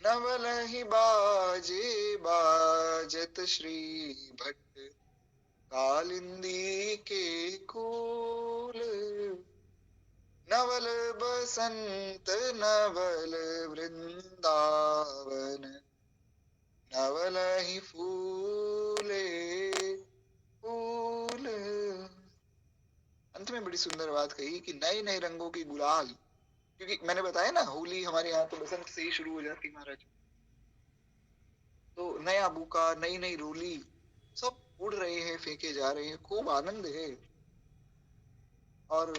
नवल ही बाजे बाजत श्री भट्ट कालिंदी के कूल। नवल बसंत नवल वृंदावन, नवल ही फूले फूल। अंत में बड़ी सुंदर बात कही कि नए नए रंगों की गुलाल, क्योंकि मैंने बताया ना होली हमारे यहाँ तो बसंत से ही शुरू हो जाती महाराज। तो नया बुका, नई नई रोली, सब उड़ रहे हैं, फेंके जा रहे हैं, खूब आनंद है। और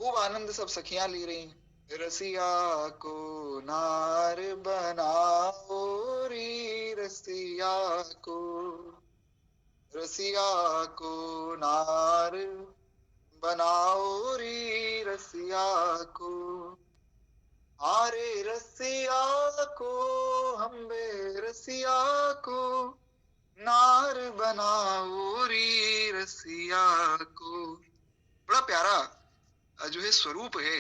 खूब आनंद सब सखियां ले रही हैं। रसिया को नार बनाओ री, रसिया को, रसिया को नार बनाओ री, रसिया को। आरे रसिया को, हम बे रसिया को नार बनाओ री, रसिया को। बड़ा प्यारा जो है स्वरूप है।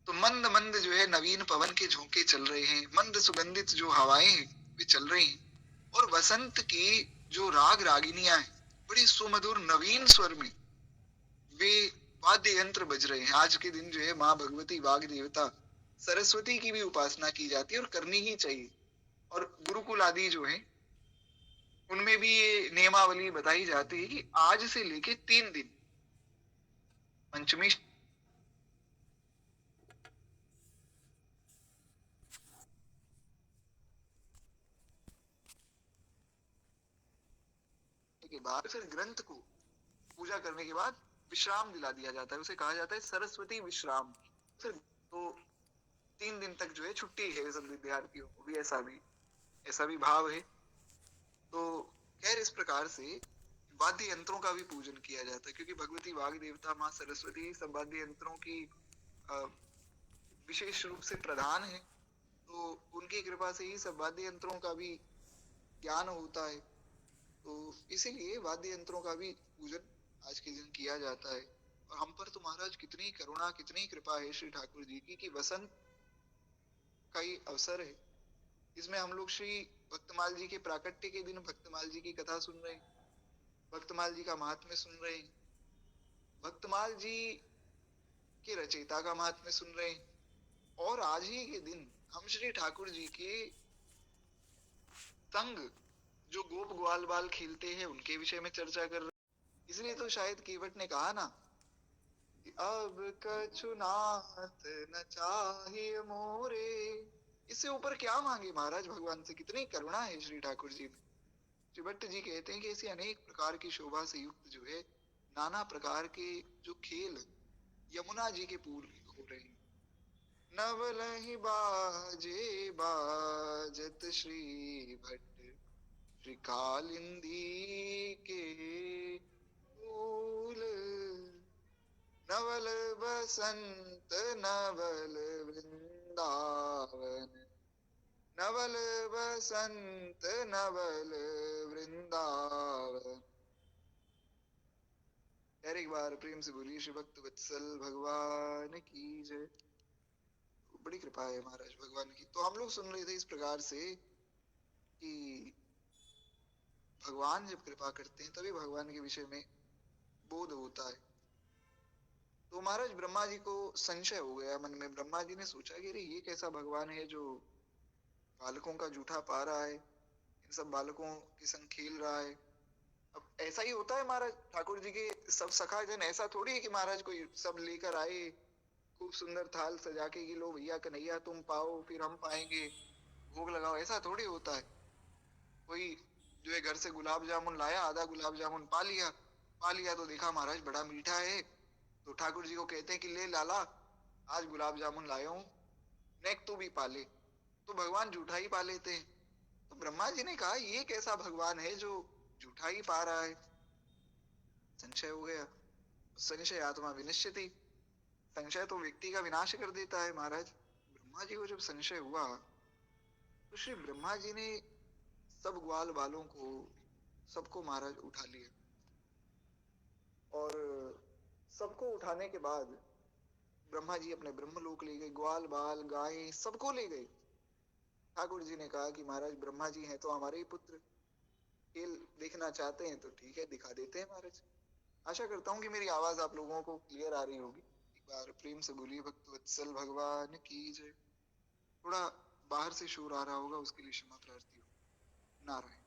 तो मंद मंद जो है नवीन पवन के झोंके चल रहे हैं, मंद सुगंधित जो हवाएं वे चल रही हैं। और वसंत की जो राग रागिनियां हैं, बड़ी सुमधुर नवीन स्वर में वे वाद्य यंत्र बज रहे हैं। आज के दिन जो है माँ भगवती वाग देवता सरस्वती की भी उपासना की जाती है और करनी ही चाहिए। और गुरुकुल आदि जो है उनमें भी ये नियमावली बताई जाती है कि आज से लेके 3 दिन पंचमी के बाद फिर ग्रंथ को पूजा करने के बाद विश्राम दिला दिया जाता है। उसे कहा जाता है सरस्वती विश्राम। फिर तो 3 दिन तक जो है छुट्टी है सब विद्यार्थियों को भी, ऐसा भी भाव है। तो खैर इस प्रकार से वाद्य यंत्रों का भी पूजन किया जाता है, क्योंकि भगवती वाग देवता माँ सरस्वती सब वाद्य यंत्रों की विशेष रूप से प्रधान है। तो उनकी कृपा से ही सब वाद्य यंत्रों का भी ज्ञान होता है। तो इसीलिए वाद्य यंत्रों का भी पूजन आज के दिन किया जाता है। और हम पर तो महाराज कितनी करुणा, कितनी कृपा है श्री ठाकुर जी की कि वसंत का ही अवसर है। इसमें हम लोग श्री भक्तमाल जी के प्राकट्य के दिन भक्तमाल जी की कथा सुन रहे हैं, भक्तमाल जी का महात्म्य सुन रहे हैं, भक्तमाल जी के रचयिता का महात्म्य सुन रहे हैं। और आज ही के दिन हम श्री ठाकुर जी के संग जो गोप ग्वाल बाल खेलते हैं उनके विषय में चर्चा कर रहे हैं। इसलिए तो शायद केवट ने कहा ना कि अब कछु नाथ न चाहिए मोरे। इससे ऊपर क्या मांगे महाराज भगवान से? कितनी करुणा है श्री ठाकुर जी में। श्री भट्ट जी कहते हैं कि ऐसी अनेक प्रकार की शोभा से युक्त जो है नाना प्रकार के जो खेल यमुना जी के पूर्व हो रहे हैं। नवल ही बाजे बाजत श्री भट्ट श्री कालिंदी के फूल, नवल बसंत नवल वृंदावन, नवल बसंत नवल वृंदावन। यार एक बार प्रेम से बोलिए श्री भक्त वत्सल भगवान की जय। बड़ी कृपा है महाराज भगवान की। तो हम लोग सुन रहे थे इस प्रकार से कि भगवान जब कृपा करते हैं तभी भगवान के विषय में बोध होता है। तो महाराज ब्रह्मा जी को संशय हो गया मन में। ब्रह्मा जी ने सोचा कि अरे ये कैसा भगवान है जो बालकों का जूठा पा रहा है, इन सब बालकों के संग खेल रहा है। अब ऐसा ही होता है महाराज, ठाकुर जी के सब सखा जन ऐसा थोड़ी है कि महाराज कोई सब लेकर आए खूब सुंदर थाल सजा के कि लो भैया कन्हैया तुम पाओ फिर हम पाएंगे, भोग लगाओ, ऐसा थोड़ी होता है। कोई जो है घर से गुलाब जामुन लाया, आधा गुलाब जामुन पा लिया तो देखा महाराज बड़ा मीठा है, तो ठाकुर जी को कहते हैं कि ले लाला आज गुलाब जामुन लाया हूं, नेक तू भी पाले। तो भगवान जूठा ही पा लेते हैं। तो ब्रह्मा जी ने कहा ये कैसा भगवान है जो जूठा ही पा रहा है। संशय हो गया। संशय आत्मा विनश्यति, संशय तो व्यक्ति का विनाश कर देता है महाराज। ब्रह्मा जी को जब संशय हुआ तो श्री ब्रह्मा जी ने सब ग्वाल बालों को सबको महाराज उठा लिया, और सबको उठाने के बाद ब्रह्मा जी अपने ब्रह्मलोक ले गए, ग्वाल बाल गायें सबको ले गए। ठाकुर जी ने कहा कि महाराज ब्रह्मा जी हैं तो हमारे ही पुत्र, खेल देखना चाहते हैं तो ठीक है दिखा देते हैं महाराज। आशा करता हूँ कि मेरी आवाज आप लोगों को क्लियर आ रही होगी। एक बार प्रेम से बोलिए भक्त वत्सल भगवान की जय। थोड़ा बाहर से शोर आ रहा होगा उसके लिए क्षमा प्रार्थी हो। नारायण।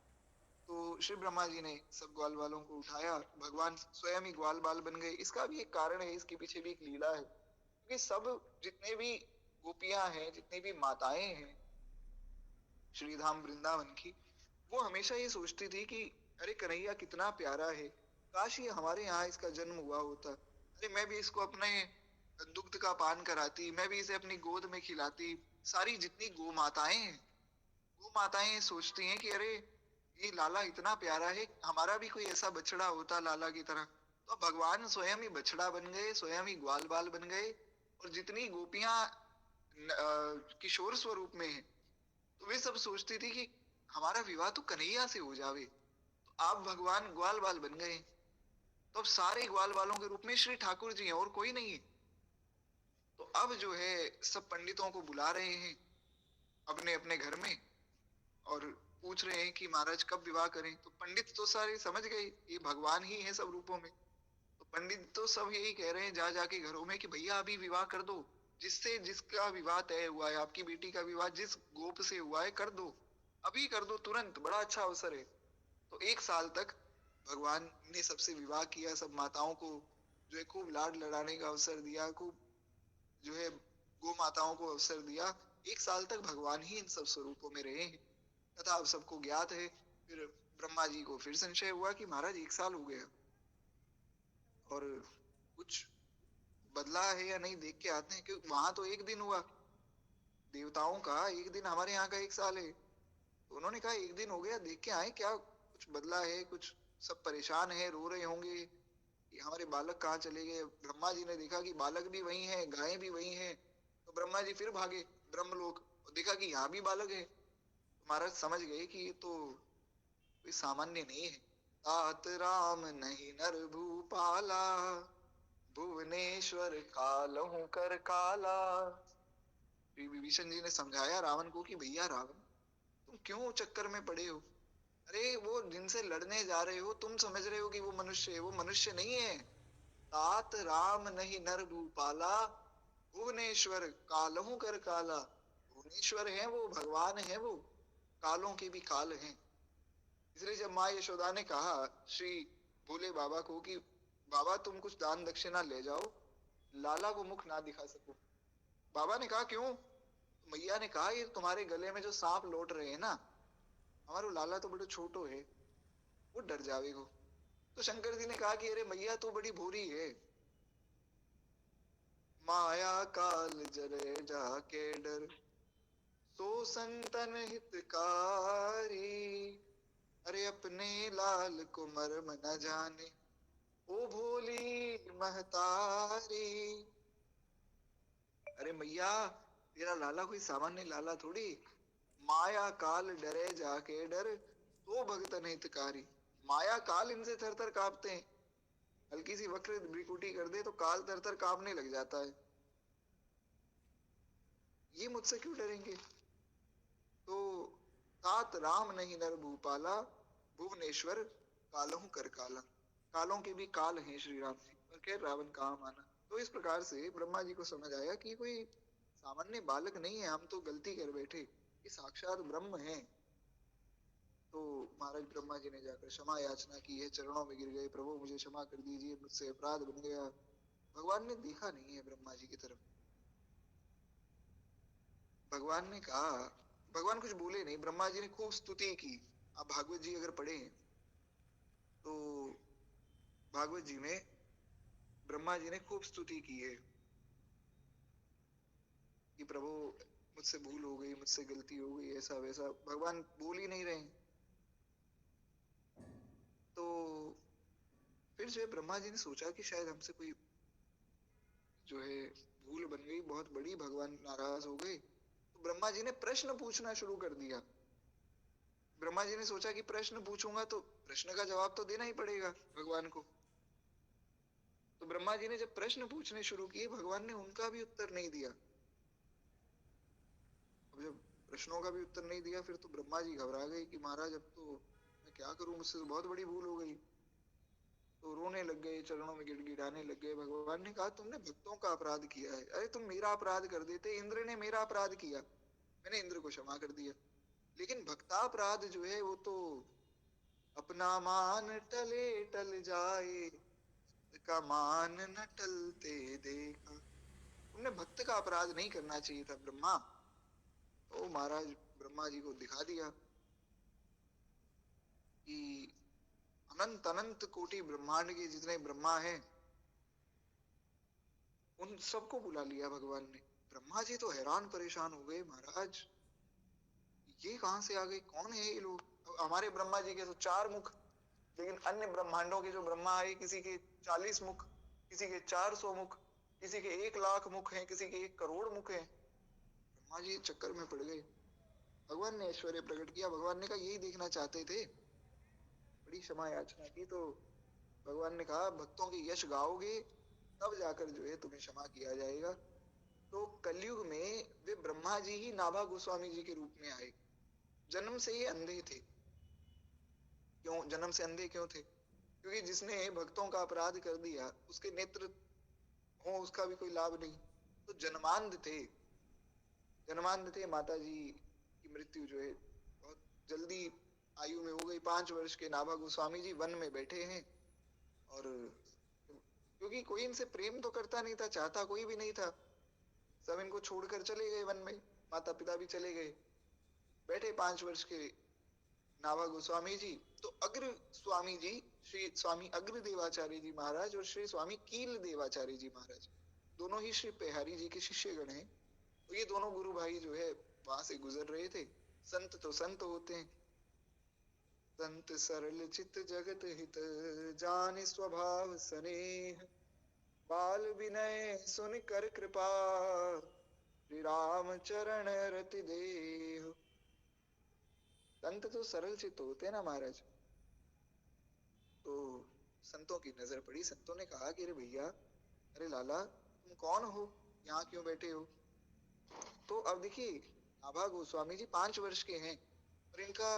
तो श्री ब्रह्मा जी ने सब ग्वाल बालों को उठाया, भगवान स्वयं ही ग्वाल बाल बन गए। इसका भी एक कारण है, इसके पीछे भी एक लीला है, क्योंकि सब जितने भी गोपियां हैं, जितनी भी माताएं हैं श्रीधाम वृंदावन की, वो हमेशा ये सोचती थी कि अरे कन्हैया कितना प्यारा है, काश ये हमारे यहाँ इसका जन्म हुआ होता। अरे मैं भी इसको अपने दुग्ध का पान कराती, मैं भी इसे अपनी गोद में खिलाती। सारी जितनी गौ माताएं हैं, गौ माताएं सोचती हैं कि अरे ये लाला इतना प्यारा है, हमारा भी कोई ऐसा बछड़ा होता लाला की तरह। तो भगवान स्वयं ही बछड़ा बन गए, स्वयं ही ग्वाल बाल बन गए, और जितनी गोपियां किशोर स्वरूप में है, तो वे सब सोचती थी कि हमारा विवाह तो कन्हैया से हो जावे। तो आप भगवान ग्वाल बाल बन गए, तो अब सारे ग्वाल बालों के रूप में श्री ठाकुर जी हैं और कोई नहीं है। तो अब जो है सब पंडितों को बुला रहे हैं अपने अपने घर में, और पूछ रहे हैं कि महाराज कब विवाह करें। तो पंडित तो सारे समझ गए ये भगवान ही है सब रूपों में। तो पंडित तो सब यही कह रहे हैं जा जाके घरों में कि भैया अभी विवाह कर दो, जिससे जिसका विवाह तय हुआ है, आपकी बेटी का विवाह जिस गोप से हुआ है कर दो, अभी कर दो तुरंत, बड़ा अच्छा अवसर है। तो 1 साल तक भगवान ने सबसे विवाह किया, सब माताओं को जो है खूब लाड लड़ाने का अवसर दिया, खूब जो है गो माताओं को अवसर दिया। 1 साल तक भगवान ही इन सब स्वरूपों में रहे हैं, तथा अब सबको ज्ञात है। फिर ब्रह्मा जी को फिर संशय हुआ कि महाराज 1 साल हो गया और कुछ बदला है या नहीं, देख के आते हैं, क्योंकि वहां तो 1 दिन हुआ देवताओं का, 1 दिन हमारे यहाँ का 1 साल है। तो उन्होंने कहा 1 दिन हो गया, देख के आए क्या कुछ बदला है, कुछ सब परेशान है, रो रहे होंगे कि हमारे बालक कहाँ चले गए। ब्रह्मा जी ने देखा कि बालक भी वही है, गायें भी वही हैं। तो ब्रह्मा जी फिर भागे ब्रह्मलोक और देखा कि यहाँ भी बालक है। तो महाराज समझ गए कि ये तो कोई सामान्य नहीं है। तात राम नहीं नर भूपाला, भुवनेश्वर कालहू कर काला। विभीषण जी ने समझाया रावण को कि भैया रावण तुम क्यों चक्कर में पड़े हो। अरे वो जिनसे लड़ने जा रहे हो तुम समझ रहे हो कि वो मनुष्य है, वो मनुष्य नहीं है। तात राम नहीं नर भूपाला, भुवनेश्वर कालहू कर काला। भुवनेश्वर है वो, भगवान है वो, कालों के भी काल हैं। इसलिए जब माँ यशोदा ने कहा श्री भोले बाबा को कि बाबा तुम कुछ दान दक्षिणा ले जाओ, लाला को मुख ना दिखा सको। बाबा ने कहा क्यों। तो मैया ने कहा ये तुम्हारे गले में जो सांप लौट रहे हैं ना, हमारो लाला तो बड़ो छोटो है, वो डर जावेगो। तो शंकर जी ने कहा कि अरे मैया तो बड़ी भूरी है, माया काल जरे जाके डर, सो संतन हितकारी। अरे अपने लाल को मर्म न जाने, ओ भोली महतारी। अरे मैया, तेरा लाला कोई सामान्य लाला थोड़ी, माया काल डरे जाके डर, तो भगतन हितकारी। माया काल इनसे थर थर कांपते हैं, हल्की सी वक्र भ्रिकुटी कर दे तो काल थर थर कांपने लग जाता है, ये मुझसे क्यों डरेंगे। तो तात राम नहीं नर भूपाला, भुवनेश्वर कालहू कर काला। कालों के भी काल हैं श्री राम जी, और खैर रावण कहाँ माना। तो इस प्रकार से ब्रह्मा जी को समझ आया कि कोई सामान्य बालक नहीं है, हम तो गलती कर बैठे, ये साक्षात ब्रह्म है। तो महाराज ब्रह्मा जी ने जाकर क्षमा याचना की है, चरणों में गिर गए, प्रभु मुझे क्षमा कर दीजिए, मुझसे अपराध बन गया। भगवान ने देखा नहीं है ब्रह्मा जी की तरफ। भगवान ने कहा, भगवान कुछ बोले नहीं, ब्रह्मा जी ने खूब स्तुति की। आप भागवत जी अगर पढ़े तो भागवत जी में ब्रह्मा जी ने खूब स्तुति की है कि प्रभु मुझसे भूल हो गई, मुझसे गलती हो गई, ऐसा वैसा। भगवान बोल ही नहीं रहे। तो फिर जो है ब्रह्मा जी ने सोचा कि शायद हमसे कोई जो है भूल बन गई बहुत बड़ी, भगवान नाराज हो गए। तो ब्रह्मा जी ने प्रश्न पूछना शुरू कर दिया। ब्रह्मा जी ने सोचा कि प्रश्न पूछूंगा तो प्रश्न का जवाब तो देना ही पड़ेगा भगवान को। तो ब्रह्मा जी ने जब प्रश्न पूछने शुरू किए, भगवान ने उनका भी उत्तर नहीं दिया। अब जब प्रश्नों का भी उत्तर नहीं दिया, फिर तो ब्रह्मा जी घबरा गए कि महाराज अब तो मैं क्या करूं, मुझसे तो बहुत बड़ी भूल हो गई। तो रोने लग गए, चरणों में गिड़गिड़ाने लग गए। भगवान ने कहा, तुमने भक्तों का अपराध किया है। अरे तुम मेरा अपराध कर देते, इंद्र ने मेरा अपराध किया, मैंने इंद्र को क्षमा कर दिया। लेकिन भक्तापराध जो है वो तो अपना मान टले टल जाए, का मान न टलते देखा। तुमने भक्त का अपराध नहीं करना चाहिए था ब्रह्मा। तो महाराज ब्रह्मा जी को दिखा दिया कि अनंत अनंत कोटि ब्रह्मांड के जितने ब्रह्मा हैं उन सबको बुला लिया भगवान ने। ब्रह्मा जी तो हैरान परेशान हो गए, महाराज ये कहां से आ गए, कौन है ये लोग। हमारे ब्रह्मा जी के तो 4 मुख, लेकिन अन्य ब्रह्मांडों के जो ब्रह्मा है, किसी के 40 मुख, किसी के 400 मुख, किसी के 1 लाख मुख हैं, किसी के 1 करोड़ मुख हैं। ब्रह्मा जी चक्कर में पड़ गए। भगवान ने ऐश्वर्य प्रकट किया। भगवान ने कहा यही देखना चाहते थे, बड़ी क्षमा याचना की। तो भगवान ने कहा भक्तों के यश गाओगे तब जाकर जो है तुम्हें क्षमा किया जाएगा। तो कलयुग में वे ब्रह्मा जी ही नाभा गोस्वामी जी के रूप में आए। जन्म से ही अंधे थे। क्यों जन्म से अंधे क्यों थे? क्योंकि जिसने भक्तों का अपराध कर दिया उसके नेत्र हो उसका भी कोई लाभ नहीं। तो जन्मांध थे, जन्मांध थे। माता जी की मृत्यु जो है बहुत जल्दी आयु में हो गई। 5 वर्ष के नाभा गोस्वामी जी वन में बैठे हैं, और क्योंकि कोई इनसे प्रेम तो करता नहीं था, चाहता कोई भी नहीं था। सब इनको छोड़कर चले गए वन में, माता पिता भी चले गए। बैठे 5 वर्ष के नाभा गोस्वामी जी। तो अग्र स्वामी जी, श्री स्वामी अग्र देवाचार्य जी महाराज और श्री स्वामी कील देवाचार्य जी महाराज, दोनों ही श्री पेहारी जी के शिष्यगण हैं। तो ये दोनों गुरु भाई जो है वहां से गुजर रहे थे। संत तो संत होते हैं, संत सरल चित जगत हित, जान स्वभाव स्नेह, बाल विनय सुन कर कृपा, श्री राम चरण रति देह। संत तो सरल चित्त होते हैं ना महाराज। तो संतों की नजर पड़ी। संतों ने कहा कि अरे भैया, अरे लाला तुम कौन हो, यहाँ क्यों बैठे हो। तो अब देखिए नाभा गोस्वामी जी 5 वर्ष के हैं, और इनका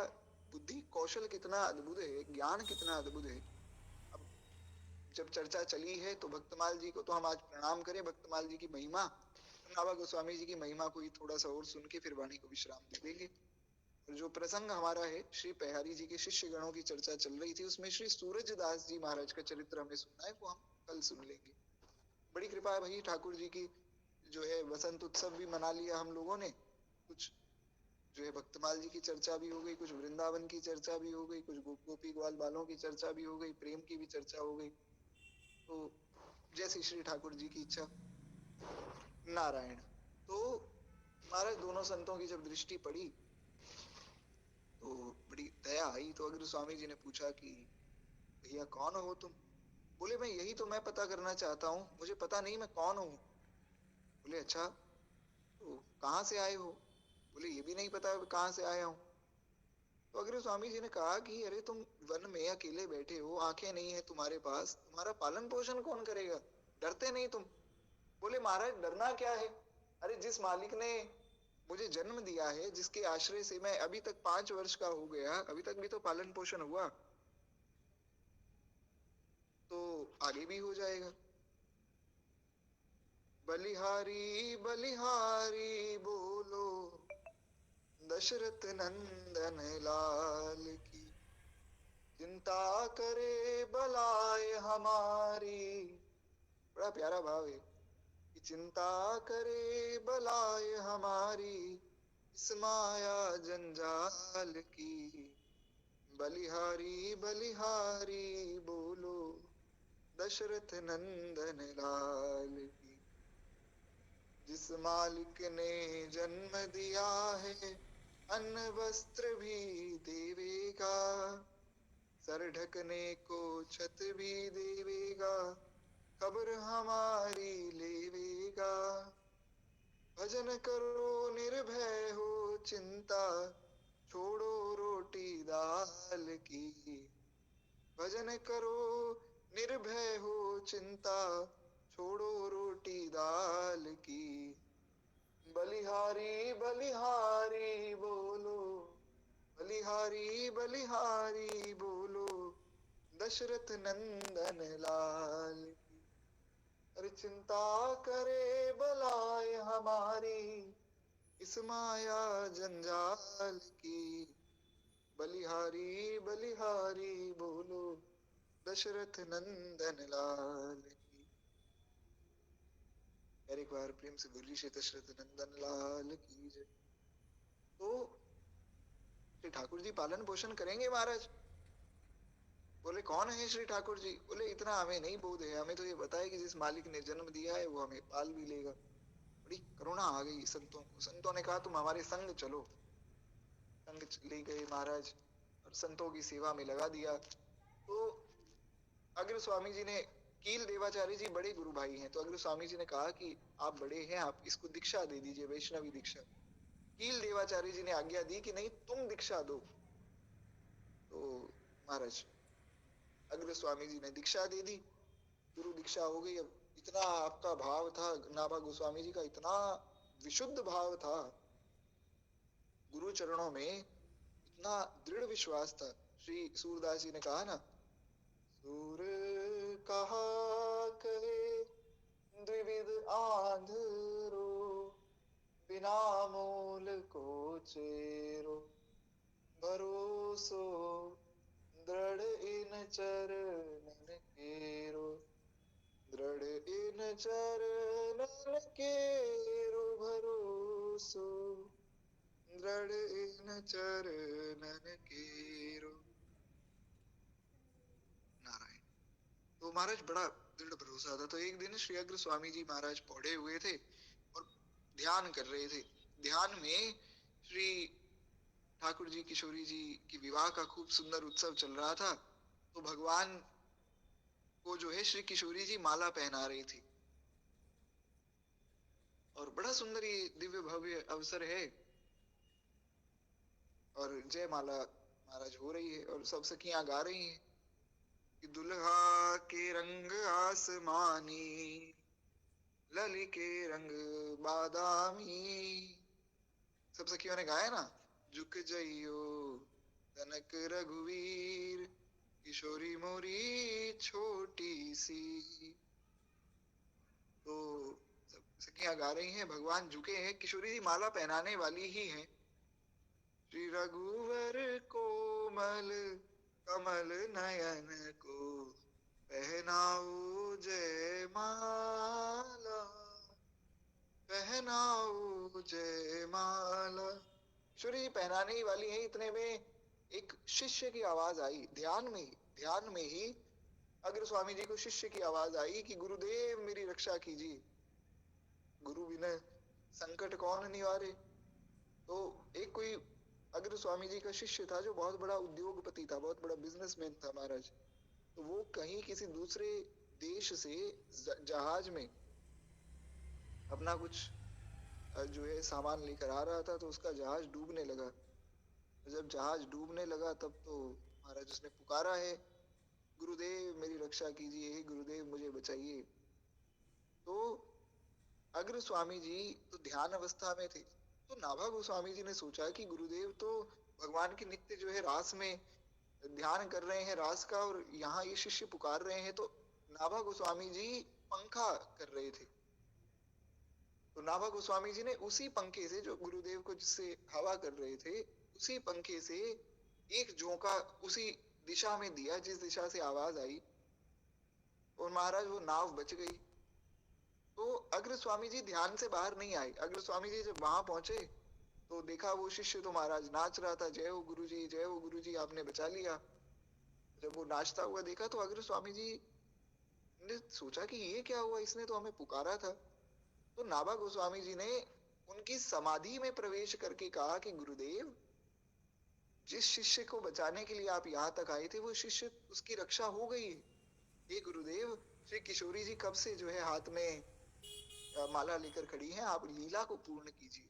बुद्धि कौशल कितना अद्भुत है, ज्ञान कितना अद्भुत है। अब जब चर्चा चली है तो भक्तमाल जी को तो हम आज प्रणाम करें, भक्तमाल जी की महिमा। तो नाभा गोस्वामी जी की महिमा को ही थोड़ा सा और सुन के फिर वाणी को विश्राम दे देंगे। और जो प्रसंग हमारा है, श्री पेहारी जी के शिष्य गणों की चर्चा चल रही थी, उसमें श्री सूरजदास जी महाराज का चरित्र हमें सुनना है, वो हम कल सुन लेंगे। बड़ी कृपा है भाई ठाकुर जी की, जो है वसंत उत्सव भी मना लिया हम लोगों ने। कुछ जो है भक्तमाल जी की चर्चा भी हो गई, कुछ वृंदावन की चर्चा भी हो गई, कुछ गोपी ग्वाल बालों की चर्चा भी हो गई, प्रेम की भी चर्चा हो गई। तो जैसी श्री ठाकुर जी की इच्छा। नारायण। तो महाराज दोनों संतों की जब दृष्टि पड़ी तो बड़ी दया आई। तो अग्र स्वामी जी ने पूछा कि भैया कौन हो तुम? बोले मैं यही तो मैं पता करना चाहता हूँ, मुझे पता नहीं मैं कौन हूँ। बोले अच्छा, तो कहाँ से आए हो? बोले ये भी नहीं पता कहाँ से आया हूँ। तो अग्र स्वामी जी ने कहा कि अरे तुम वन में अकेले बैठे हो, आंखें नहीं है तुम्हारे पास, तुम्हारा पालन पोषण कौन करेगा? डरते नहीं तुम? बोले महाराज डरना क्या है, अरे जिस मालिक ने मुझे जन्म दिया है, जिसके आश्रय से मैं अभी तक 5 वर्ष का हो गया, अभी तक भी तो पालन पोषण हुआ, तो आगे भी हो जाएगा। बलिहारी बलिहारी बोलो, दशरथ नंदन लाल की, चिंता करे बलाए हमारी। बड़ा प्यारा भाव है कि चिंता करे बलाए हमारी, इस माया जंजाल की। बलिहारी बलिहारी बोलो, दशरथ नंदन लाल की। जिस मालिक ने जन्म दिया है, अन्न वस्त्र भी देवेगा, सर ढकने को छत भी देवेगा, खबर हमारी लेवेगा। भजन करो निर्भय हो चिंता, छोड़ो रोटी दाल की। भजन करो निर्भय हो चिंता, छोड़ो रोटी दाल की। बलिहारी बलिहारी बोलो, बलिहारी बलिहारी बोलो, दशरथ नंदन लाल की। अरे चिंता करे बलाए हमारी, इस माया जंजाल की। बलिहारी बलिहारी बोलो, दशरथ नंदन लाल की। एक बार प्रेम से बोली श्री दशरथ नंदन लाल की जय। तो श्री ठाकुर जी पालन पोषण करेंगे महाराज? बोले कौन है श्री ठाकुर जी? बोले इतना हमें नहीं बोध है, हमें तो ये बताया कि जिस मालिक ने जन्म दिया है वो हमें पाल भी लेगा। बड़ी करुणा आ गई संतों को। संतों ने कहा तुम हमारे संग चलो। संग ले गए महाराज और संतों की सेवा में लगा दिया। तो अग्र स्वामी जी ने, कील देवाचार्य जी बड़े गुरु भाई हैं, तो अग्र स्वामी जी ने कहा कि आप बड़े हैं, आप इसको दीक्षा दे दीजिए, वैष्णवी दीक्षा। कील देवाचार्य जी ने आज्ञा दी कि नहीं तुम दीक्षा दो। तो महाराज अग्र स्वामी जी ने दीक्षा दे दी, गुरु दीक्षा हो गई। अब इतना आपका भाव था, नाभा गोस्वामी जी का इतना विशुद्ध भाव था, गुरु चरणों में इतना दृढ़ विश्वास था। श्री सूरदास जी ने कहा ना, सूर कहा कहे द्विविध आंधरो, बिना मूल को चेरो, भरोसो दृढ़ इन चरणन केरो। दृढ़ इन चरणन केरो भरोसो, दृढ़ इन चरणन केरो। नारायण। तो महाराज बड़ा दृढ़ भरोसा था। तो एक दिन श्री अग्र स्वामी जी महाराज पौड़े हुए थे और ध्यान कर रहे थे। ध्यान में श्री ठाकुर जी किशोरी जी की विवाह का खूब सुंदर उत्सव चल रहा था। तो भगवान को जो है श्री किशोरी जी माला पहना रही थी और बड़ा सुंदर ये दिव्य भव्य अवसर है और जय माला महाराज हो रही है और सब सखियां गा रही हैं कि दुल्हा के रंग आसमानी, लली के रंग बादामी। सब सखियों ने गाया ना, झुक जइयो तनक रघुवीर, किशोरी मोरी छोटी सी। तो सब सखियां गा रही हैं, भगवान झुके हैं, किशोरी जी माला पहनाने वाली ही हैं। श्री रघुवर कोमल कमल नयन को, पहनाओ जय माला, पहनाओ जय माला। किशोरी जी पहनाने ही वाली है। इतने में एक शिष्य की आवाज आई, ध्यान में ही अग्र स्वामी जी को शिष्य की आवाज आई कि गुरुदेव मेरी रक्षा कीजिए, गुरु बिना संकट कौन निवारे। तो एक कोई अग्र स्वामी जी का शिष्य था जो बहुत बड़ा उद्योगपति था, बहुत बड़ा बिजनेसमैन था महाराज। तो वो कहीं किसी दूसरे देश से जहाज में अपना कुछ जो है सामान लेकर आ रहा था, तो उसका जहाज डूबने लगा। जब जहाज डूबने लगा तब तो महाराज उसने पुकारा है, गुरुदेव मेरी रक्षा कीजिए, हे गुरुदेव मुझे बचाइए। तो अग्र स्वामी जी तो ध्यान अवस्था में थे। तो नाभा गोस्वामी जी ने सोचा कि गुरुदेव तो भगवान की नित्य जो है रास में ध्यान कर रहे हैं रास का, और यहाँ ये शिष्य पुकार रहे हैं। तो नाभा गोस्वामी जी पंखा कर रहे थे। तो नाभा गोस्वामी जी ने उसी पंखे से, जो गुरुदेव को जिससे हवा कर रहे थे, उसी पंखे से एक झोंका उसी दिशा में दिया जिस दिशा से आवाज आई, और महाराज वो नाव बच गई। तो अग्र स्वामी जी ध्यान से बाहर नहीं आए। अग्र स्वामी जी जब वहां पहुंचे तो देखा वो शिष्य तो महाराज नाच रहा था, जय हो गुरुजी, जय हो गुरुजी, आपने बचा लिया। जब वो नाचता हुआ देखा तो अग्र स्वामी जी ने सोचा कि ये क्या हुआ, इसने तो हमें पुकारा था। तो नाभा गोस्वामी जी ने उनकी समाधि में प्रवेश करके कहा कि गुरुदेव, जिस शिष्य को बचाने के लिए आप यहाँ तक आए थे, वो शिष्य, उसकी रक्षा हो गई है। हे गुरुदेव, श्री किशोरी जी कब से जो है हाथ में माला लेकर खड़ी हैं, आप लीला को पूर्ण कीजिए।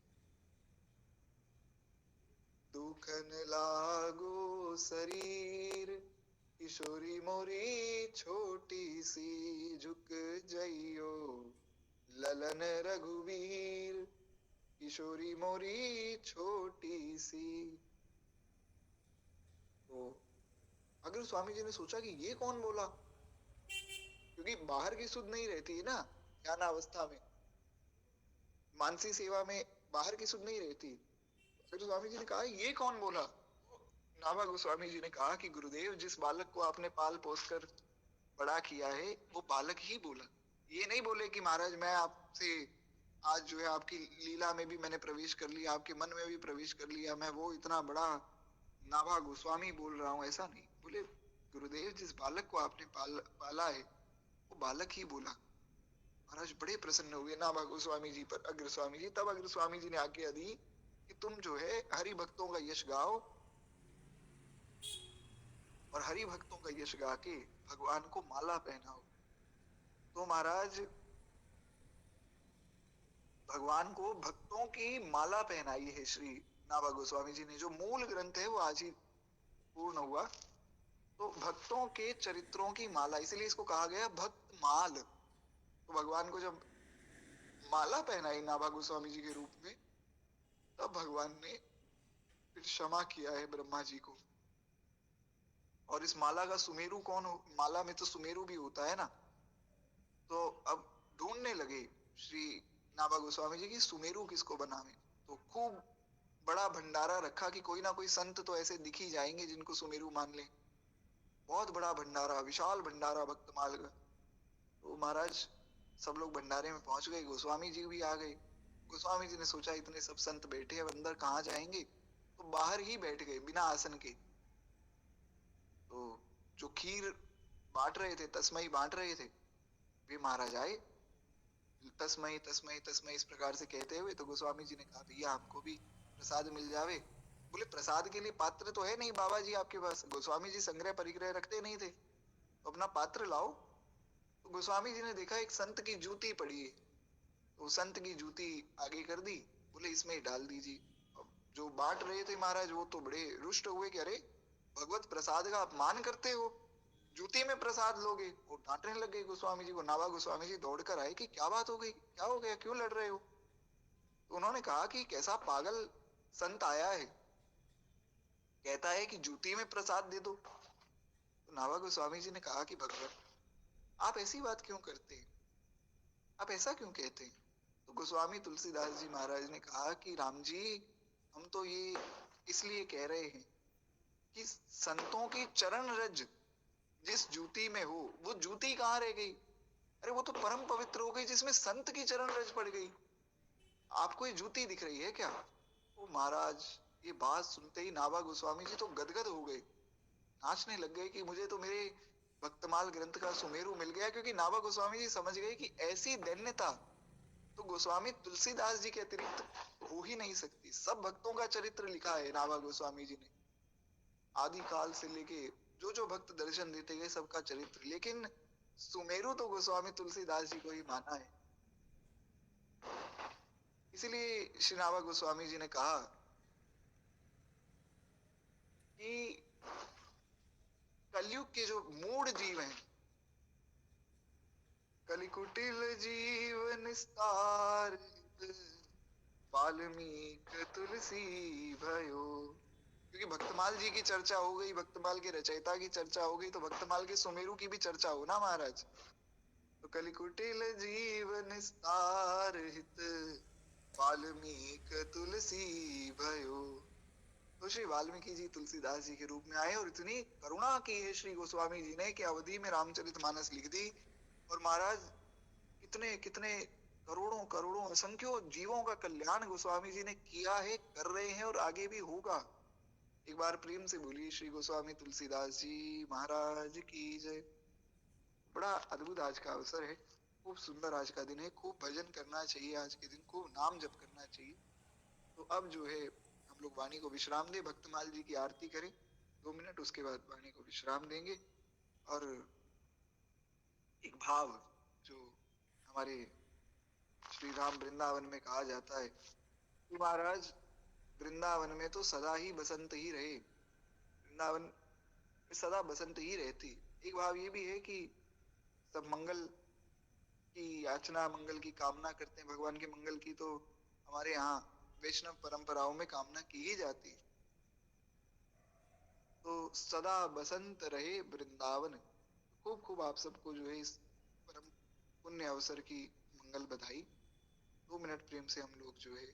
दुखन लागो शरीर, किशोरी मोरी छोटी सी, झुक जइयो ललन रघुवीर, किशोरी मोरी छोटी सी। तो अगर स्वामी जी ने सोचा कि ये कौन बोला, क्योंकि बाहर की सुध नहीं रहती है ना ध्यान अवस्था में, मानसी सेवा में बाहर की सुध नहीं रहती। अगर स्वामी जी ने कहा ये कौन बोला, नाभा गोस्वामी जी ने कहा कि गुरुदेव, जिस बालक को आपने पाल पोस कर बड़ा किया है वो बालक ही बोला। ये नहीं बोले कि महाराज मैं आपसे आज जो है आपकी लीला में भी मैंने प्रवेश कर लिया, आपके मन में भी प्रवेश कर लिया, मैं वो इतना बड़ा नाभा गोस्वामी बोल रहा हूँ, ऐसा नहीं बोले। गुरुदेव, जिस बालक को आपने पाला है वो बालक ही बोला। महाराज बड़े प्रसन्न हुए नाभा गोस्वामी जी पर अग्र स्वामी जी। तब अग्र स्वामी जी ने आज्ञा दी कि तुम जो है हरि भक्तों का यश गाओ, और हरि भक्तों का यश गा के भगवान को माला पहनाओ। तो महाराज भगवान को भक्तों की माला पहनाई है श्री नाभा गोस्वामी जी ने। जो मूल ग्रंथ है वो आज ही पूर्ण हुआ। तो भक्तों के चरित्रों की माला, इसलिए इसको कहा गया भक्त माल। तो भगवान को जब माला पहनाई नाभा गोस्वामी जी के रूप में, तब भगवान ने फिर क्षमा किया है ब्रह्मा जी को। और इस माला का सुमेरु कौन हो, माला में तो सुमेरु भी होता है ना। तो अब ढूंढने लगे श्री नाभा गोस्वामी जी की सुमेरु किसको बनावे। तो खूब बड़ा भंडारा रखा कि कोई ना कोई संत तो ऐसे दिख ही जाएंगे जिनको सुमेरु मान ले। बहुत बड़ा भंडारा, विशाल भंडारा भक्तमाल का। तो महाराज सब लोग भंडारे में पहुंच गए, गोस्वामी जी भी आ गए। गोस्वामी जी ने सोचा इतने सब संत बैठे हैं, अंदर कहाँ जाएंगे, तो बाहर ही बैठ गए बिना आसन के। तो जो खीर बांट रहे थे, तस्मई बांट रहे थे, वे महाराज आए, तस्मई तस्मई तस्मई इस प्रकार से कहते हुए। तो गोस्वामी जी ने कहा भैया हमको भी प्रसाद मिल जावे। बोले प्रसाद के लिए पात्र तो है नहीं बाबा जी आपके पास। गोस्वामी जी संग्रह परिग्रह रखते नहीं थे, तो अपना पात्र लाओ। तो गोस्वामी जी ने देखा एक संत की जूती पड़ी है, तो संत की जूती आगे कर दी, बोले इसमें ही डाल दीजिए। अब जो बांट रहे थे महाराज वो तो बड़े रुष्ट हुए कि अरे भगवत प्रसाद का अपमान करते हो, जूती में प्रसाद लोगे। वो डांटने लग गए गोस्वामी जी को। नाभा गोस्वामी जी दौड़कर आए कि क्या बात हो गई, क्या हो गया, क्यों लड़ रहे हो। तो उन्होंने कहा कि कैसा पागल संत आया है, कहता है कि जूती में प्रसाद दे दो। तो नाभा गोस्वामी जी ने कहा कि भगवान आप ऐसी बात क्यों करते हैं, आप ऐसा क्यों कहते हैं। तो गोस्वामी तुलसीदास जी महाराज ने कहा कि राम जी, हम तो ये इसलिए कह रहे हैं कि संतों की चरण रज जिस जूती में हो, वो जूती कहाँ रह गई। अरे वो तो परम पवित्र हो गई जिसमें संत की चरण रज पड़ गई, आपको ये जूती दिख रही है क्या। वो महाराज ये बात सुनते ही नाभा गोस्वामी जी तो गदगद हो गए, नाचने लग गए कि मुझे तो मेरे भक्तमाल ग्रंथ का सुमेरु मिल गया। क्योंकि नाभा गोस्वामी जी समझ गए कि ऐसी दैन्यता तो गोस्वामी तुलसीदास जी के अतिरिक्त हो ही नहीं सकती। सब भक्तों का चरित्र लिखा है नाभा गोस्वामी जी ने, आदि काल से लेके जो जो भक्त दर्शन देते गए सबका चरित्र। लेकिन सुमेरु तो गोस्वामी तुलसीदास जी को ही माना है। इसीलिए श्री नाभा गोस्वामी जी ने कहा कि कलयुग के जो मूढ़ जीव हैं, कलिकुटिल जीव निस्तार वाल्मीकि तुलसी भयो। क्योंकि भक्तमाल जी की चर्चा हो गई, भक्तमाल के रचयिता की चर्चा हो गई, तो भक्तमाल के सुमेरु की भी चर्चा हो ना महाराज। तो कलिकुटिल जीव निस्तार हित वाल्मीकि तुलसी भयो। तो श्री वाल्मीकि जी तुलसीदास जी के रूप में आए और इतनी करुणा की है श्री गोस्वामी जी ने कि अवधि में रामचरितमानस लिख दी। और महाराज कितने कितने करोड़ों करोड़ों असंख्यों जीवों का कल्याण गोस्वामी जी ने किया है, कर रहे हैं और आगे भी होगा। एक बार प्रेम से बोलिए श्री गोस्वामी तुलसीदास जी महाराज की जय। बड़ा अद्भुत आज का अवसर है, खूब सुंदर आज का दिन है, खूब भजन करना चाहिए आज के दिन, खूब नाम जप करना चाहिए। तो अब जो है हम लोग वाणी को विश्राम दे, भक्तमाल जी की आरती करें 2 मिनट, उसके बाद वाणी को विश्राम देंगे। और एक भाव जो हमारे श्री राम वृंदावन में कहा जाता है कि महाराज वृंदावन में तो सदा ही बसंत ही रहे, वृंदावन में सदा बसंत ही रहती। एक भाव ये भी है कि सब मंगल की याचना, मंगल की कामना करते हैं, भगवान के मंगल की तो हमारे यहाँ वैष्णव परंपराओं में कामना की ही जाती। तो सदा बसंत रहे वृंदावन। खूब खूब आप सबको जो है इस परम पुण्य अवसर की मंगल बधाई। 2 मिनट प्रेम से हम लोग जो है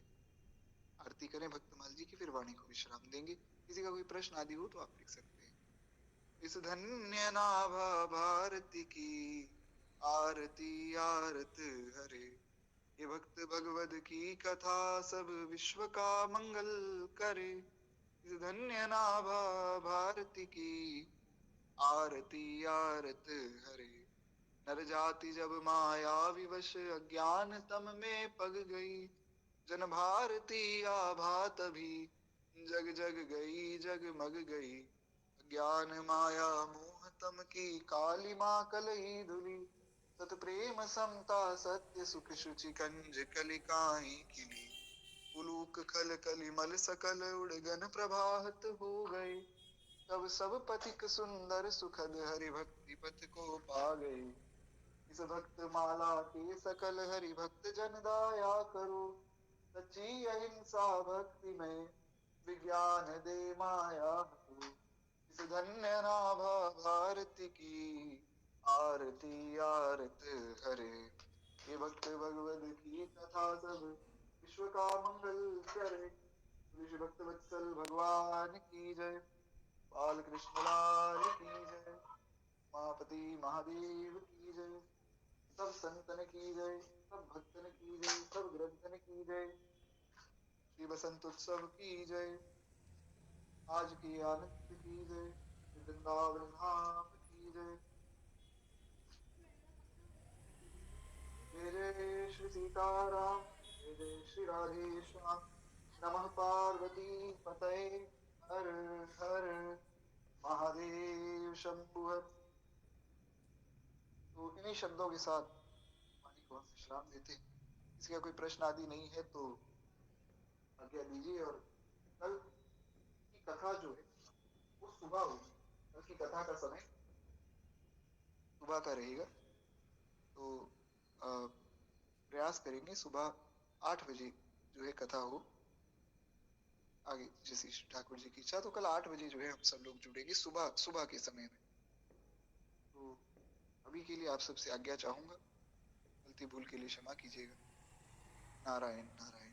आरती करें भक्तमाल जी की, फिर वाणी को विश्राम देंगे। किसी का कोई प्रश्न आदि हो तो आप लिख सकते हैं। इस धन्य नाभा भारती की आरती आरत हरे, ये भक्त भगवद की कथा सब विश्व का मंगल करे। इस धन्य नाभा भारती की आरती आरत हरे, नर जाति जब माया विवश अज्ञान तम में पग गई, जन भारती आभा तभी जग जग गई जगमग गई। ज्ञान माया मोह तम की काली माँ कलही धुली, सत प्रेम समता सत्य सुख शुचि कंज कलिकाई किली। उलूक खल कलिमल सकल उड़गन प्रभात हो गए, तब सब पथिक सुंदर सुखद हरि भक्ति पथ को पा गए। इस भक्त माला के सकल हरि भक्त जन दाया करो, सच्ची अहिंसा भक्ति में विज्ञान दे माया को। इस धन्य नाभा भारती की आरती आरत हरे, ये भक्त भगवद की कथा सब विश्व का मंगल करे। ऋषि भक्त वत्सल भगवान की जय, बाल कृष्ण लाल की जय, उमापति महादेव की जय, सब संतन की जय, सब भक्तन की जय, सब ग्रंथन की जय। श्री बसंत उत्सव की जय, आज की आनंद की जय, वृंदावन धाम की जय। जय जय श्री सीताराम, जय जय श्री राधे श्याम। नमः पार्वती पतये, हर हर महादेव शंभु हर। तो इन्हीं शब्दों के साथ वाणी को हम विश्राम देते हैं। किसी का कोई प्रश्न आदि नहीं है तो आज्ञा दीजिए। और कल की कथा जो है वो सुबह होगी, कल की कथा का समय सुबह का रहेगा। तो प्रयास करेंगे सुबह 8 बजे जो है कथा हो। आगे जैसी ठाकुर जी की इच्छा, तो कल 8 बजे जो है हम सब लोग जुड़ेंगे सुबह सुबह के समय में। तो अभी के लिए आप सबसे आज्ञा चाहूंगा, गलती भूल के लिए क्षमा कीजिएगा। नारायण नारायण।